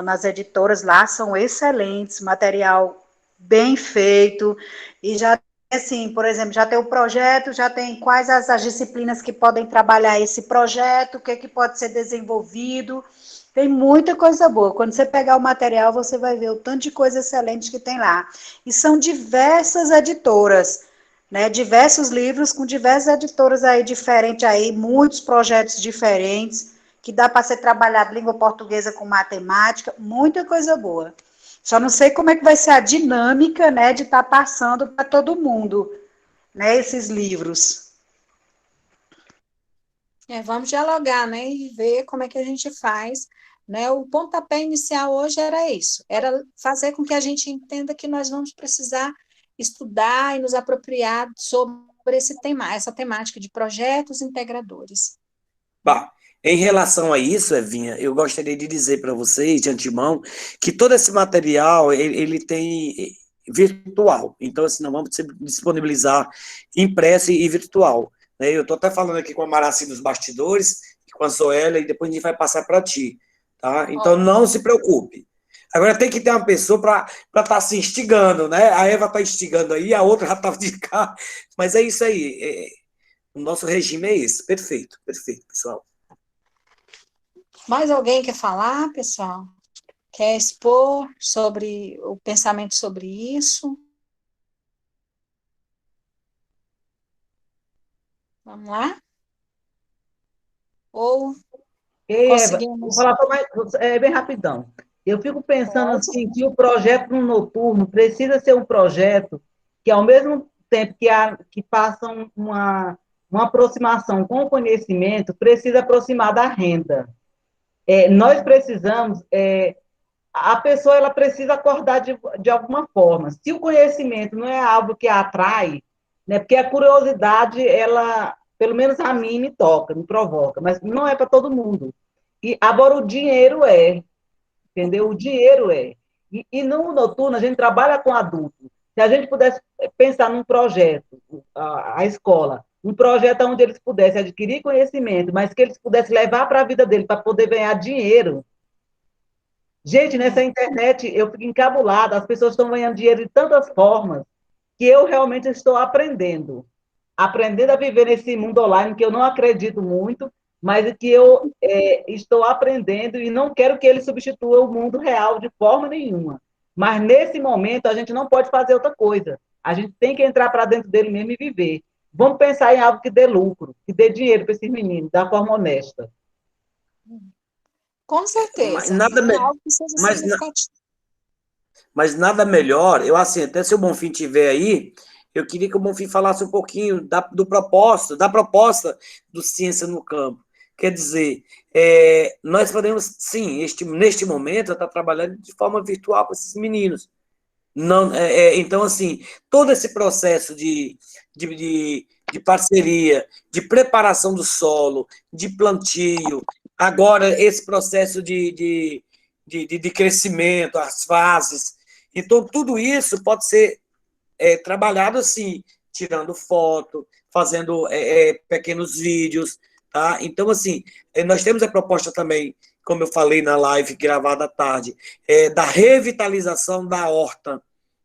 nas editoras lá são excelentes, material bem feito, e já, assim, por exemplo, já tem o projeto, já tem quais as disciplinas que podem trabalhar esse projeto, o que pode ser desenvolvido, tem muita coisa boa. Quando você pegar o material, você vai ver o tanto de coisa excelente que tem lá. E são diversas editoras, né? Diversos livros com diversas editoras aí diferentes aí, muitos projetos diferentes, que dá para ser trabalhado língua portuguesa com matemática, muita coisa boa. Só não sei como é que vai ser a dinâmica, né, de estar passando para todo mundo, né, esses livros. Vamos dialogar, né, e ver como é que a gente faz, né? O pontapé inicial hoje era isso, era fazer com que a gente entenda que nós vamos precisar estudar e nos apropriar sobre essa temática de projetos integradores. Bah, em relação a isso, Evinha, eu gostaria de dizer para vocês, de antemão, que todo esse material, ele tem virtual. Então, assim, nós vamos disponibilizar impresso e virtual. Né? Eu estou até falando aqui com a Maraci dos bastidores, com a Zoela, e depois a gente vai passar para ti. Tá? Então, não se preocupe. Agora tem que ter uma pessoa para estar se instigando, né? A Eva está instigando aí, a outra já estava de cá. Mas é isso aí. O nosso regime é esse. Perfeito, pessoal. Mais alguém quer falar, pessoal? Quer expor sobre o pensamento sobre isso? Vamos lá? Ou Eva, conseguimos? vou falar bem rapidão. Eu fico pensando assim, que o projeto no noturno precisa ser um projeto que, ao mesmo tempo que passam uma aproximação com o conhecimento precisa aproximar da renda. Nós precisamos, a pessoa ela precisa acordar de alguma forma. Se o conhecimento não é algo que a atrai, né, porque a curiosidade, ela, pelo menos a mim, me toca, me provoca, mas não é para todo mundo. E agora o dinheiro entendeu? O dinheiro E no noturno a gente trabalha com adultos. Se a gente pudesse pensar num projeto, a escola, um projeto onde eles pudessem adquirir conhecimento, mas que eles pudessem levar para a vida deles para poder ganhar dinheiro. Gente, nessa internet eu fico encabulada, as pessoas estão ganhando dinheiro de tantas formas que eu realmente estou aprendendo a viver nesse mundo online que eu não acredito muito, mas que eu estou aprendendo e não quero que ele substitua o mundo real de forma nenhuma. Mas nesse momento a gente não pode fazer outra coisa. A gente tem que entrar para dentro dele mesmo e viver. Vamos pensar em algo que dê lucro, que dê dinheiro para esses meninos, da forma honesta. Com certeza. Nada Algo que seja significativo. Mas nada melhor, eu assim, até se o Bonfim tiver aí, eu queria que o Bonfim falasse um pouquinho da proposta do Ciência no Campo. Quer dizer, nós podemos, sim, neste momento, estar trabalhando de forma virtual com esses meninos. Não, então, assim, todo esse processo de parceria, de preparação do solo, de plantio, agora esse processo de crescimento, as fases. Então, tudo isso pode ser trabalhado assim, tirando foto, fazendo pequenos vídeos, tá? Então, assim, nós temos a proposta também, como eu falei na live gravada à tarde, da revitalização da horta,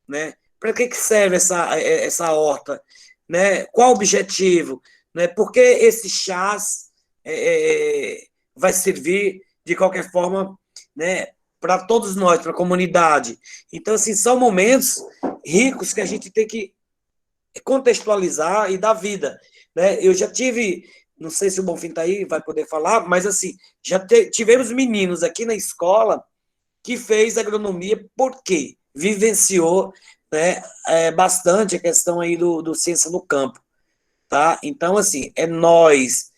né? Para que serve essa horta? Né? Qual o objetivo? Né? Por que esses chás vai servir, de qualquer forma, né, para todos nós, para a comunidade? Então, assim, são momentos ricos que a gente tem que contextualizar e dar vida. Né? Eu já tive, não sei se o Bonfim está aí, vai poder falar, mas assim, já tivemos meninos aqui na escola que fez agronomia porque vivenciou, né, bastante a questão aí do Ciência no Campo. Tá? Então, assim, nós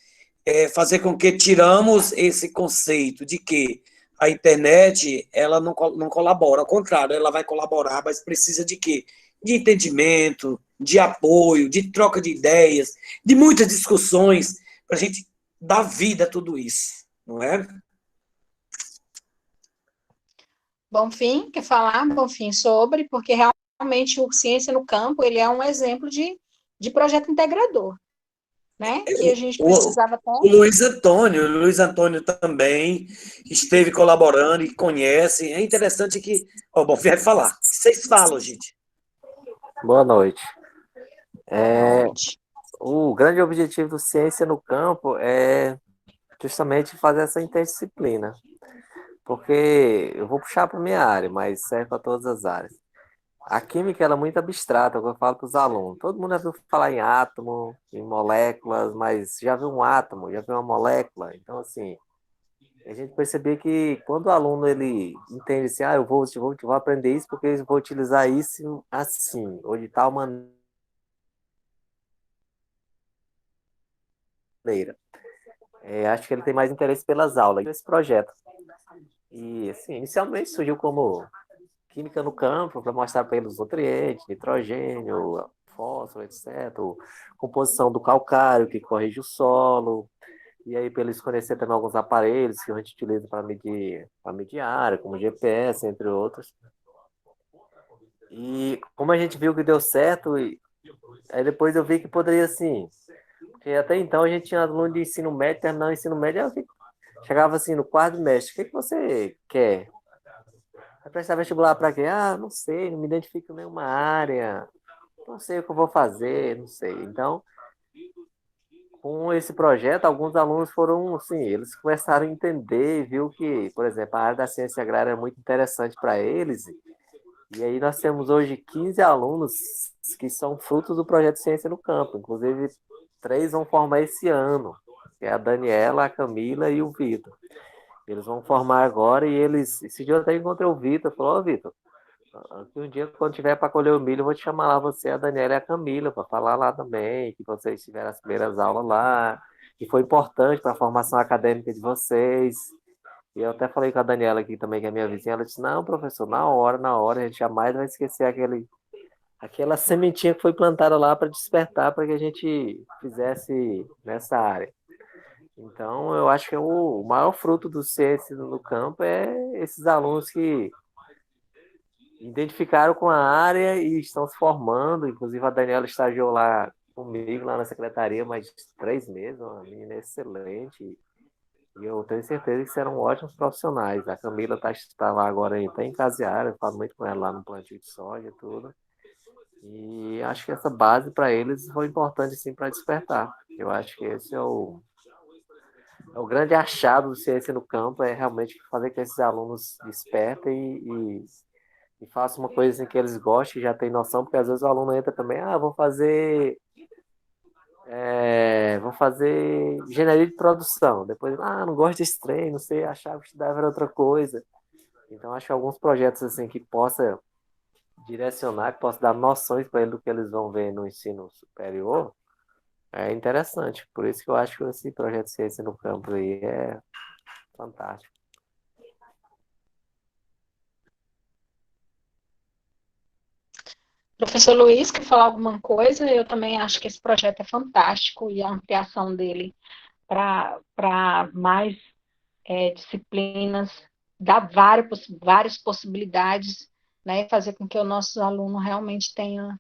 fazer com que tiramos esse conceito de que a internet ela não colabora, ao contrário, ela vai colaborar, mas precisa de quê? De entendimento, de apoio, de troca de ideias, de muitas discussões, para a gente dar vida a tudo isso, não é? Bonfim, quer falar, Bonfim, sobre, porque realmente o Ciência no Campo, ele é um exemplo de projeto integrador, né? Que a gente precisava ter. O Luiz Antônio também esteve colaborando e conhece. É interessante que... Bom, vai falar. Vocês falam, gente. Boa noite. O grande objetivo do Ciência no Campo é justamente fazer essa interdisciplina. Porque eu vou puxar para a minha área, mas serve para todas as áreas. A química ela é muito abstrata, eu falo para os alunos. Todo mundo já viu falar em átomo, em moléculas, mas já viu um átomo, já viu uma molécula. Então, assim, a gente percebe que quando o aluno ele entende assim, eu vou aprender isso porque eu vou utilizar isso assim, ou de tal maneira. Acho que ele tem mais interesse pelas aulas, esse projeto. E, assim, inicialmente surgiu como química no campo, para mostrar para eles os nutrientes, nitrogênio, fósforo, etc. Composição do calcário, que corrige o solo. E aí, para eles conhecerem também alguns aparelhos que a gente utiliza para medir área, como GPS, entre outros. E como a gente viu que deu certo, aí depois eu vi que poderia, assim, porque até então a gente tinha aluno de ensino médio, terminando o ensino médio, chegava assim no quarto mestre, o que você quer? Vai prestar vestibular para quê? Não sei, não me identifico em nenhuma área, não sei o que eu vou fazer, não sei. Então, com esse projeto, alguns alunos foram, assim, eles começaram a entender, viu que, por exemplo, a área da ciência agrária é muito interessante para eles. E aí nós temos hoje 15 alunos que são frutos do projeto Ciência no Campo. Inclusive, 3 vão formar esse ano, que é a Daniela, a Camila e o Vitor. Eles vão formar agora e esse dia eu até encontrei o Vitor, falou, Vitor, Que um dia, quando tiver para colher o milho, eu vou te chamar lá, você, a Daniela e a Camila, para falar lá também, que vocês tiveram as primeiras aulas lá, que foi importante para a formação acadêmica de vocês. E eu até falei com a Daniela aqui também, que é minha vizinha, ela disse, não, professor, na hora, a gente jamais vai esquecer aquela sementinha que foi plantada lá para despertar, para que a gente fizesse nessa área. Então, eu acho que o maior fruto do Ciência no Campo é esses alunos que identificaram com a área e estão se formando. Inclusive, a Daniela estagiou lá comigo, lá na secretaria, mais de 3 meses, uma menina excelente. E eu tenho certeza que serão ótimos profissionais. A Camila está lá agora, está em Casiara, eu falo muito com ela lá no plantio de soja e tudo. E acho que essa base para eles foi importante, sim, para despertar. Eu acho que esse é o grande achado do Ciência no Campo, é realmente fazer com que esses alunos despertem e façam uma coisa assim, que eles gostem, já tem noção, porque às vezes o aluno entra também, vou fazer engenharia de produção. Depois, não gosto desse trem, não sei, achava que estudava era outra coisa. Então, acho que alguns projetos assim que possa direcionar, que possa dar noções para eles do que eles vão ver no ensino superior, é interessante. Por isso que eu acho que esse projeto de Ciência no Campo aí é fantástico. Professor Luiz, quer falar alguma coisa? Eu também acho que esse projeto é fantástico e a ampliação dele para mais disciplinas dá várias possibilidades, né? Fazer com que o nosso aluno realmente tenha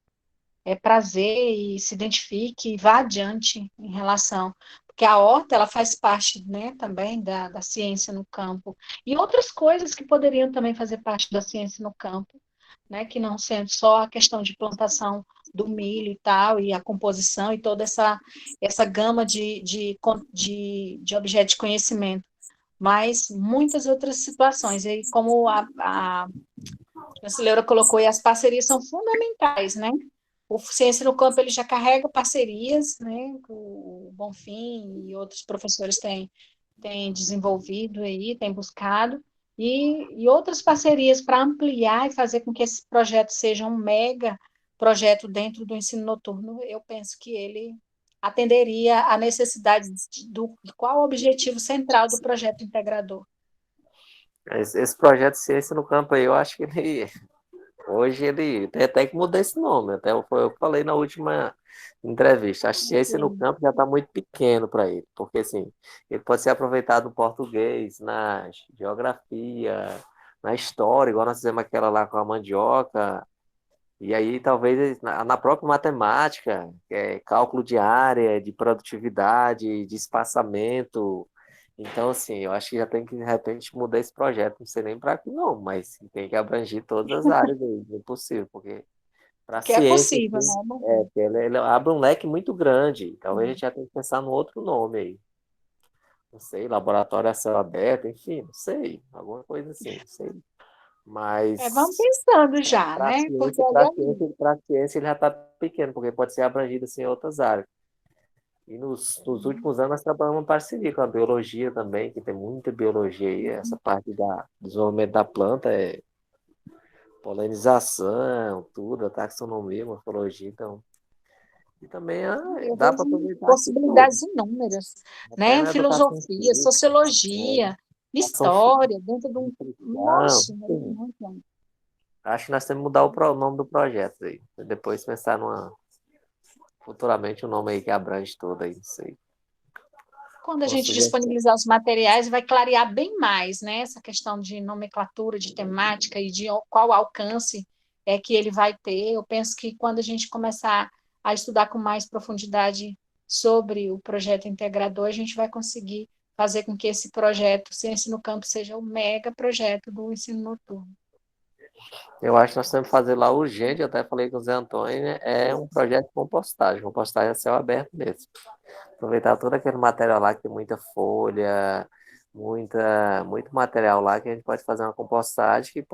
prazer e se identifique e vá adiante em relação. Porque a horta, ela faz parte, né, também da ciência no campo. E outras coisas que poderiam também fazer parte da ciência no campo, né, que não sendo só a questão de plantação do milho e tal, e a composição e toda essa gama de objetos de conhecimento, mas muitas outras situações. E como a Cileura colocou, e as parcerias são fundamentais, né? O Ciência no Campo ele já carrega parcerias, né? O Bonfim e outros professores têm desenvolvido aí, têm buscado, e outras parcerias para ampliar e fazer com que esse projeto seja um mega projeto dentro do ensino noturno. Eu penso que ele atenderia à necessidade do qual o objetivo central do projeto integrador. Esse projeto de Ciência no Campo aí, eu acho que hoje ele tem até que mudar esse nome. Até eu falei na última entrevista. A ciência no campo já está muito pequeno para ele, porque assim, ele pode ser aproveitado no português, na geografia, na história, igual nós fizemos aquela lá com a mandioca, e aí talvez na própria matemática, cálculo de área, de produtividade, de espaçamento. Então, assim, eu acho que já tem que, de repente, mudar esse projeto. Não sei nem para que não, mas tem que abranger todas as áreas aí, é possível, porque para a Que é ciência, possível, assim, né? porque ele abre um leque muito grande. Talvez a gente já tenha que pensar no outro nome aí. Não sei, laboratório a céu aberto, enfim, não sei, alguma coisa assim, não sei. Mas Vamos pensando já, para a né? Porque ciência, ele já está pequeno, porque pode ser abrangido assim, em outras áreas. E nos últimos anos nós trabalhamos em parceria com a biologia também, que tem muita biologia aí, essa parte do desenvolvimento da planta, polinização, tudo, a taxonomia, morfologia, então. E também eu dá para vejo aproveitar aqui tudo. possibilidades inúmeras, Até né? na educação Filosofia, física, sociologia, educação história, dentro de um. nutrição, Nossa, enfim. muito. Acho que nós temos que mudar o nome do projeto aí. Depois pensar futuramente um nome aí que abrange tudo aí, isso aí. Quando a Uma gente sugestão. disponibilizar os materiais, vai clarear bem mais, né? Essa questão de nomenclatura, de temática e de qual alcance é que ele vai ter. Eu penso que quando a gente começar a estudar com mais profundidade sobre o projeto integrador, a gente vai conseguir fazer com que esse projeto Ciência no Campo seja o mega projeto do ensino noturno. Eu acho que nós temos que fazer lá urgente, eu até falei com o Zé Antônio, né? É um projeto de compostagem a céu aberto mesmo. Aproveitar todo aquele material lá, que tem muita folha, muito material lá, que a gente pode fazer uma compostagem que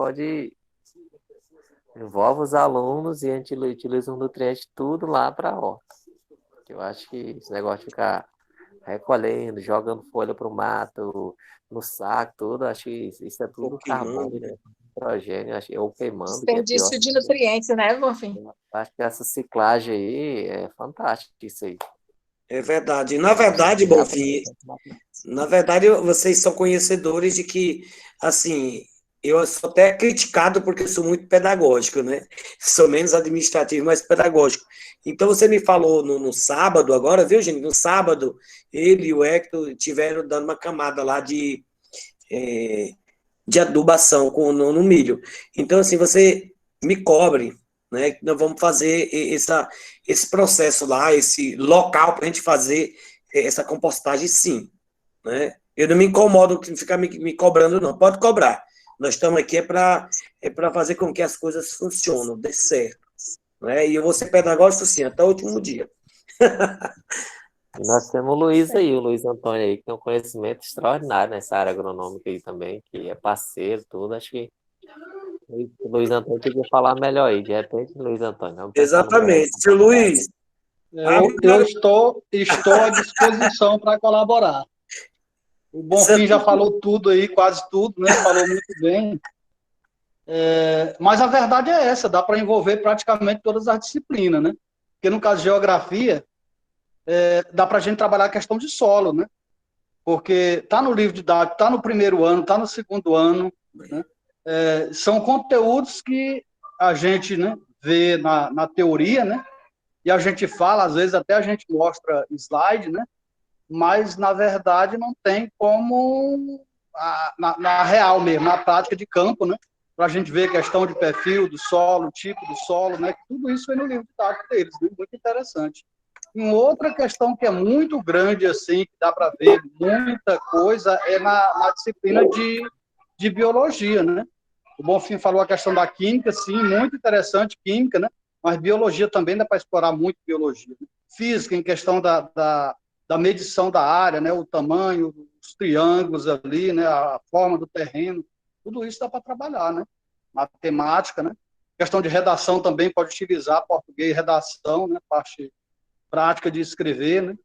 envolve os alunos e a gente utiliza um nutriente tudo lá para a horta. Eu acho que esse negócio de ficar recolhendo, jogando folha para o mato, no saco, tudo, acho que isso é tudo carbono, né? nitrogênio, ou queimando, que é pior. Desperdício de nutrientes, né, Bonfim? Acho que essa ciclagem aí é fantástica, isso aí. É verdade. Na verdade, Bonfim, na verdade, vocês são conhecedores de que, assim, eu sou até criticado porque eu sou muito pedagógico, né? Sou menos administrativo, mas pedagógico. Então, você me falou no sábado agora, viu, gente? No sábado, ele e o Hector tiveram dando uma camada lá de adubação no milho. Então, assim, você me cobre, né? Nós vamos fazer esse processo lá, esse local para a gente fazer essa compostagem, sim, né? Eu não me incomodo com ficar me cobrando, não. Pode cobrar. Nós estamos aqui para fazer com que as coisas funcionem, dê certo. Né? E eu vou ser pedagógico, sim, até o último dia. E nós temos o Luiz aí, o Luiz Antônio aí, que tem um conhecimento extraordinário nessa área agronômica aí também, que é parceiro, tudo. Acho que o Luiz Antônio podia falar melhor aí. De repente, Luiz Antônio, vamos pensar no Exatamente. Seu Luiz, Eu estou à disposição para colaborar. O Bonfim já falou tudo aí, quase tudo, né? Falou muito bem. Mas a verdade é essa, dá para envolver praticamente todas as disciplinas, né? Porque no caso de geografia, dá para a gente trabalhar a questão de solo, né? Porque está no livro didático, está no primeiro ano, está no segundo ano, né? São conteúdos que a gente, né, vê na teoria, né? E a gente fala, às vezes até a gente mostra slide, né? Mas, na verdade, não tem como, na real mesmo, na prática de campo, né? Para a gente ver questão de perfil do solo, tipo do solo, né? Tudo isso foi no livro didático deles, né? Muito interessante. E outra questão que é muito grande, assim, que dá para ver muita coisa, é na disciplina de biologia, né? O Bonfim falou a questão da química, sim, muito interessante, química, né? Mas biologia também dá para explorar muito biologia. Né? Física, em questão da medição da área, né? O tamanho, os triângulos ali, né? A forma do terreno, tudo isso dá para trabalhar, né? Matemática, né? Questão de redação também pode utilizar português, redação, né? Parte prática de escrever, né?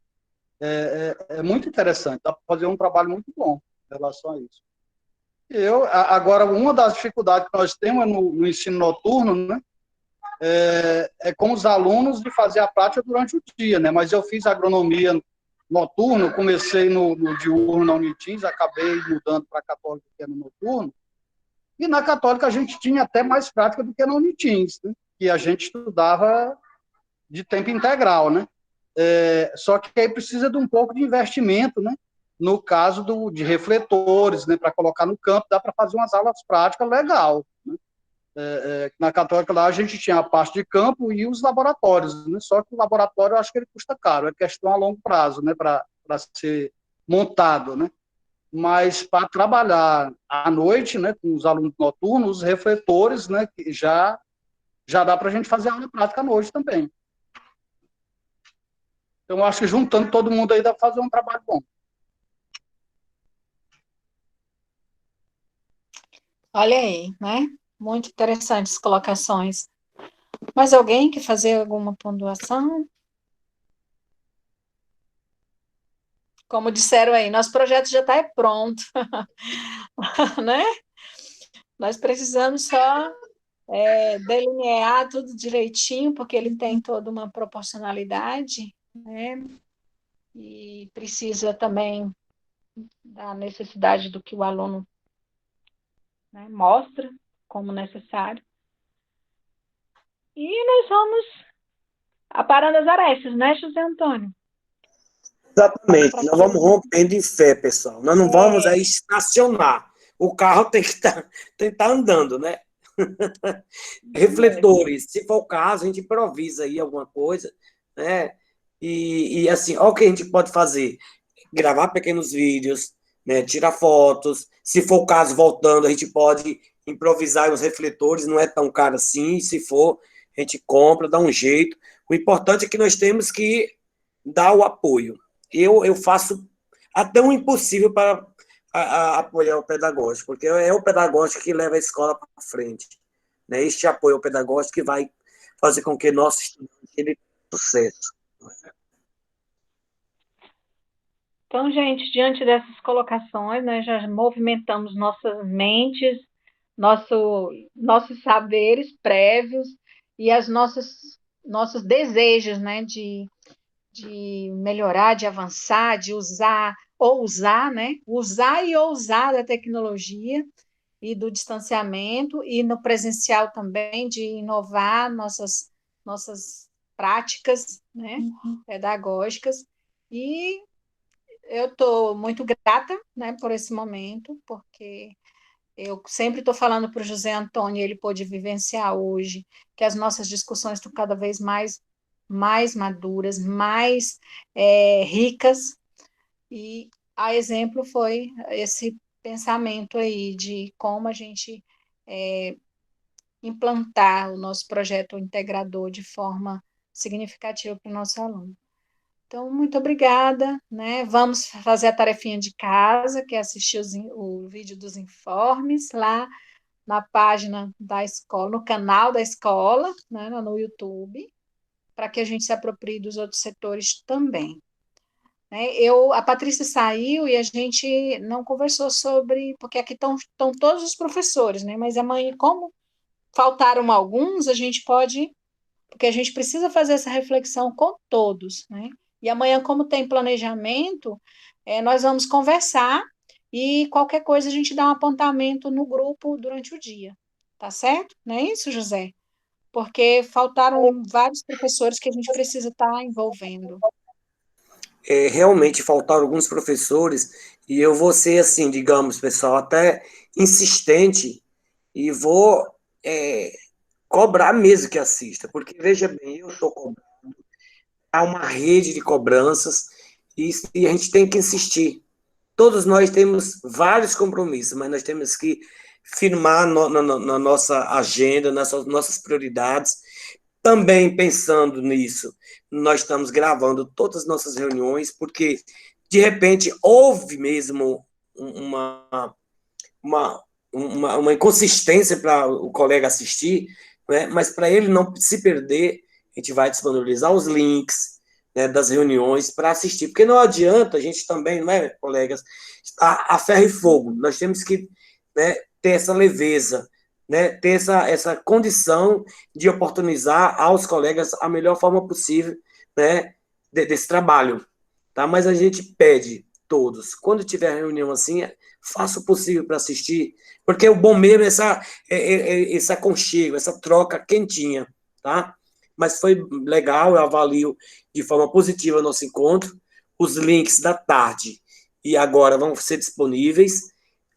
É muito interessante, dá para fazer um trabalho muito bom em relação a isso. Agora, uma das dificuldades que nós temos no ensino noturno, né? Com os alunos de fazer a prática durante o dia, né? Mas eu fiz agronomia noturno, comecei no diurno na Unitins, acabei mudando para a Católica, que é no noturno, e na Católica a gente tinha até mais prática do que na Unitins, né? Que a gente estudava de tempo integral, né? Só que aí precisa de um pouco de investimento, né? No caso de refletores, né? Para colocar no campo, dá para fazer umas aulas práticas legal, né? Na Católica lá a gente tinha a parte de campo e os laboratórios, né? Só que o laboratório eu acho que ele custa caro, é questão a longo prazo, né? Para ser montado, né? Mas para trabalhar à noite, né? Com os alunos noturnos, os refletores, né? Que já dá para a gente fazer aula prática à noite também. Então, eu acho que juntando todo mundo aí dá para fazer um trabalho bom. Olha aí, né? Muito interessantes colocações. Mais alguém quer fazer alguma pontuação? Como disseram aí, nosso projeto já está pronto, né? Nós precisamos só delinear tudo direitinho, porque ele tem toda uma proporcionalidade, né? E precisa também da necessidade do que o aluno, né, mostra como necessário. E nós vamos aparando as arestas, né, José Antônio? Exatamente, nós vamos rompendo em fé, pessoal. Nós não vamos aí estacionar. O carro tem que estar andando, né? Refletores, se for o caso, a gente improvisa aí alguma coisa, né? E assim, olha o que a gente pode fazer: gravar pequenos vídeos, né? Tirar fotos. Se for o caso, voltando, a gente pode improvisar os refletores, não é tão caro assim. Se for, a gente compra, dá um jeito. O importante é que nós temos que dar o apoio. Eu faço até o impossível para apoiar o pedagógico, porque é o pedagógico que leva a escola para frente. Né? Este apoio ao pedagógico que vai fazer com que nosso estudante tenha sucesso. Então, gente, diante dessas colocações, né, já movimentamos nossas mentes, nossos saberes prévios e as nossos desejos, né, de melhorar, de avançar, de ousar, né, usar e ousar da tecnologia e do distanciamento, e no presencial também, de inovar nossas práticas, né, pedagógicas. E eu estou muito grata, né, por esse momento, porque eu sempre estou falando para o José Antônio, ele pôde vivenciar hoje, que as nossas discussões estão cada vez mais maduras, mais ricas, e a exemplo foi esse pensamento aí de como a gente implantar o nosso projeto integrador de forma significativa para o nosso aluno. Então, muito obrigada, né? Vamos fazer a tarefinha de casa, que é assistir o vídeo dos informes lá na página da escola, no canal da escola, né, no YouTube, para que a gente se aproprie dos outros setores também. Né? A Patrícia saiu e a gente não conversou sobre, porque aqui estão todos os professores, né? Mas amanhã, como faltaram alguns, a gente pode, porque a gente precisa fazer essa reflexão com todos, né? E amanhã, como tem planejamento, nós vamos conversar e qualquer coisa a gente dá um apontamento no grupo durante o dia, tá certo? Não é isso, José? Porque faltaram vários professores que a gente precisa estar envolvendo. Realmente faltaram alguns professores, e eu vou ser assim, digamos, pessoal, até insistente, e vou cobrar mesmo que assista, porque veja bem, eu sou cobrado, há uma rede de cobranças, e a gente tem que insistir. Todos nós temos vários compromissos, mas nós temos que firmar na nossa agenda, nas nossas prioridades. Também pensando nisso, nós estamos gravando todas as nossas reuniões, porque, de repente, houve mesmo uma inconsistência para o colega assistir, né? Mas para ele não se perder, a gente vai disponibilizar os links, né, das reuniões para assistir, porque não adianta a gente também, não é, colegas, estar a ferro e fogo, nós temos que, né, ter essa leveza, né, ter essa condição de oportunizar aos colegas a melhor forma possível, né, desse trabalho, tá? Mas a gente pede todos, quando tiver reunião assim, faça o possível para assistir, porque o bom mesmo é esse aconchego, essa troca quentinha, tá? Mas foi legal, eu avalio de forma positiva o nosso encontro. Os links da tarde e agora vão ser disponíveis.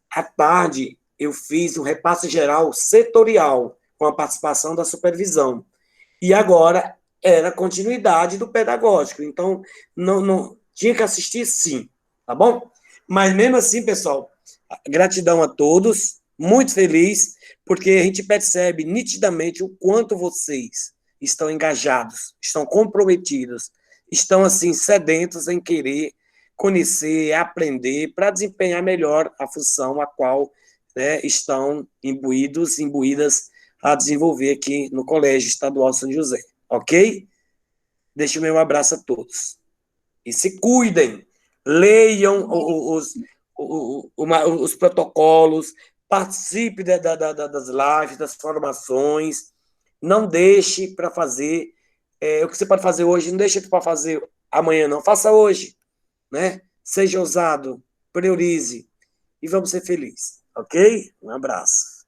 À tarde, eu fiz um repasse geral setorial, com a participação da supervisão. E agora era continuidade do pedagógico. Então, não tinha que assistir, sim, tá bom? Mas mesmo assim, pessoal, gratidão a todos, muito feliz, porque a gente percebe nitidamente o quanto vocês estão engajados, estão comprometidos, estão, assim, sedentos em querer conhecer, aprender, para desempenhar melhor a função a qual, né, estão imbuídas a desenvolver aqui no Colégio Estadual São José, ok? Deixo o meu abraço a todos. E se cuidem, leiam os protocolos, participe das lives, das formações, não deixe para fazer o que você pode fazer hoje, não deixe para fazer amanhã, não. Faça hoje, né? Seja ousado, priorize e vamos ser felizes, ok? Um abraço.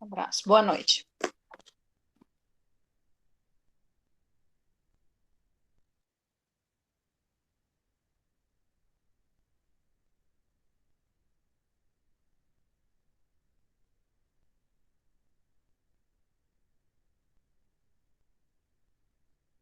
Um abraço. Boa noite.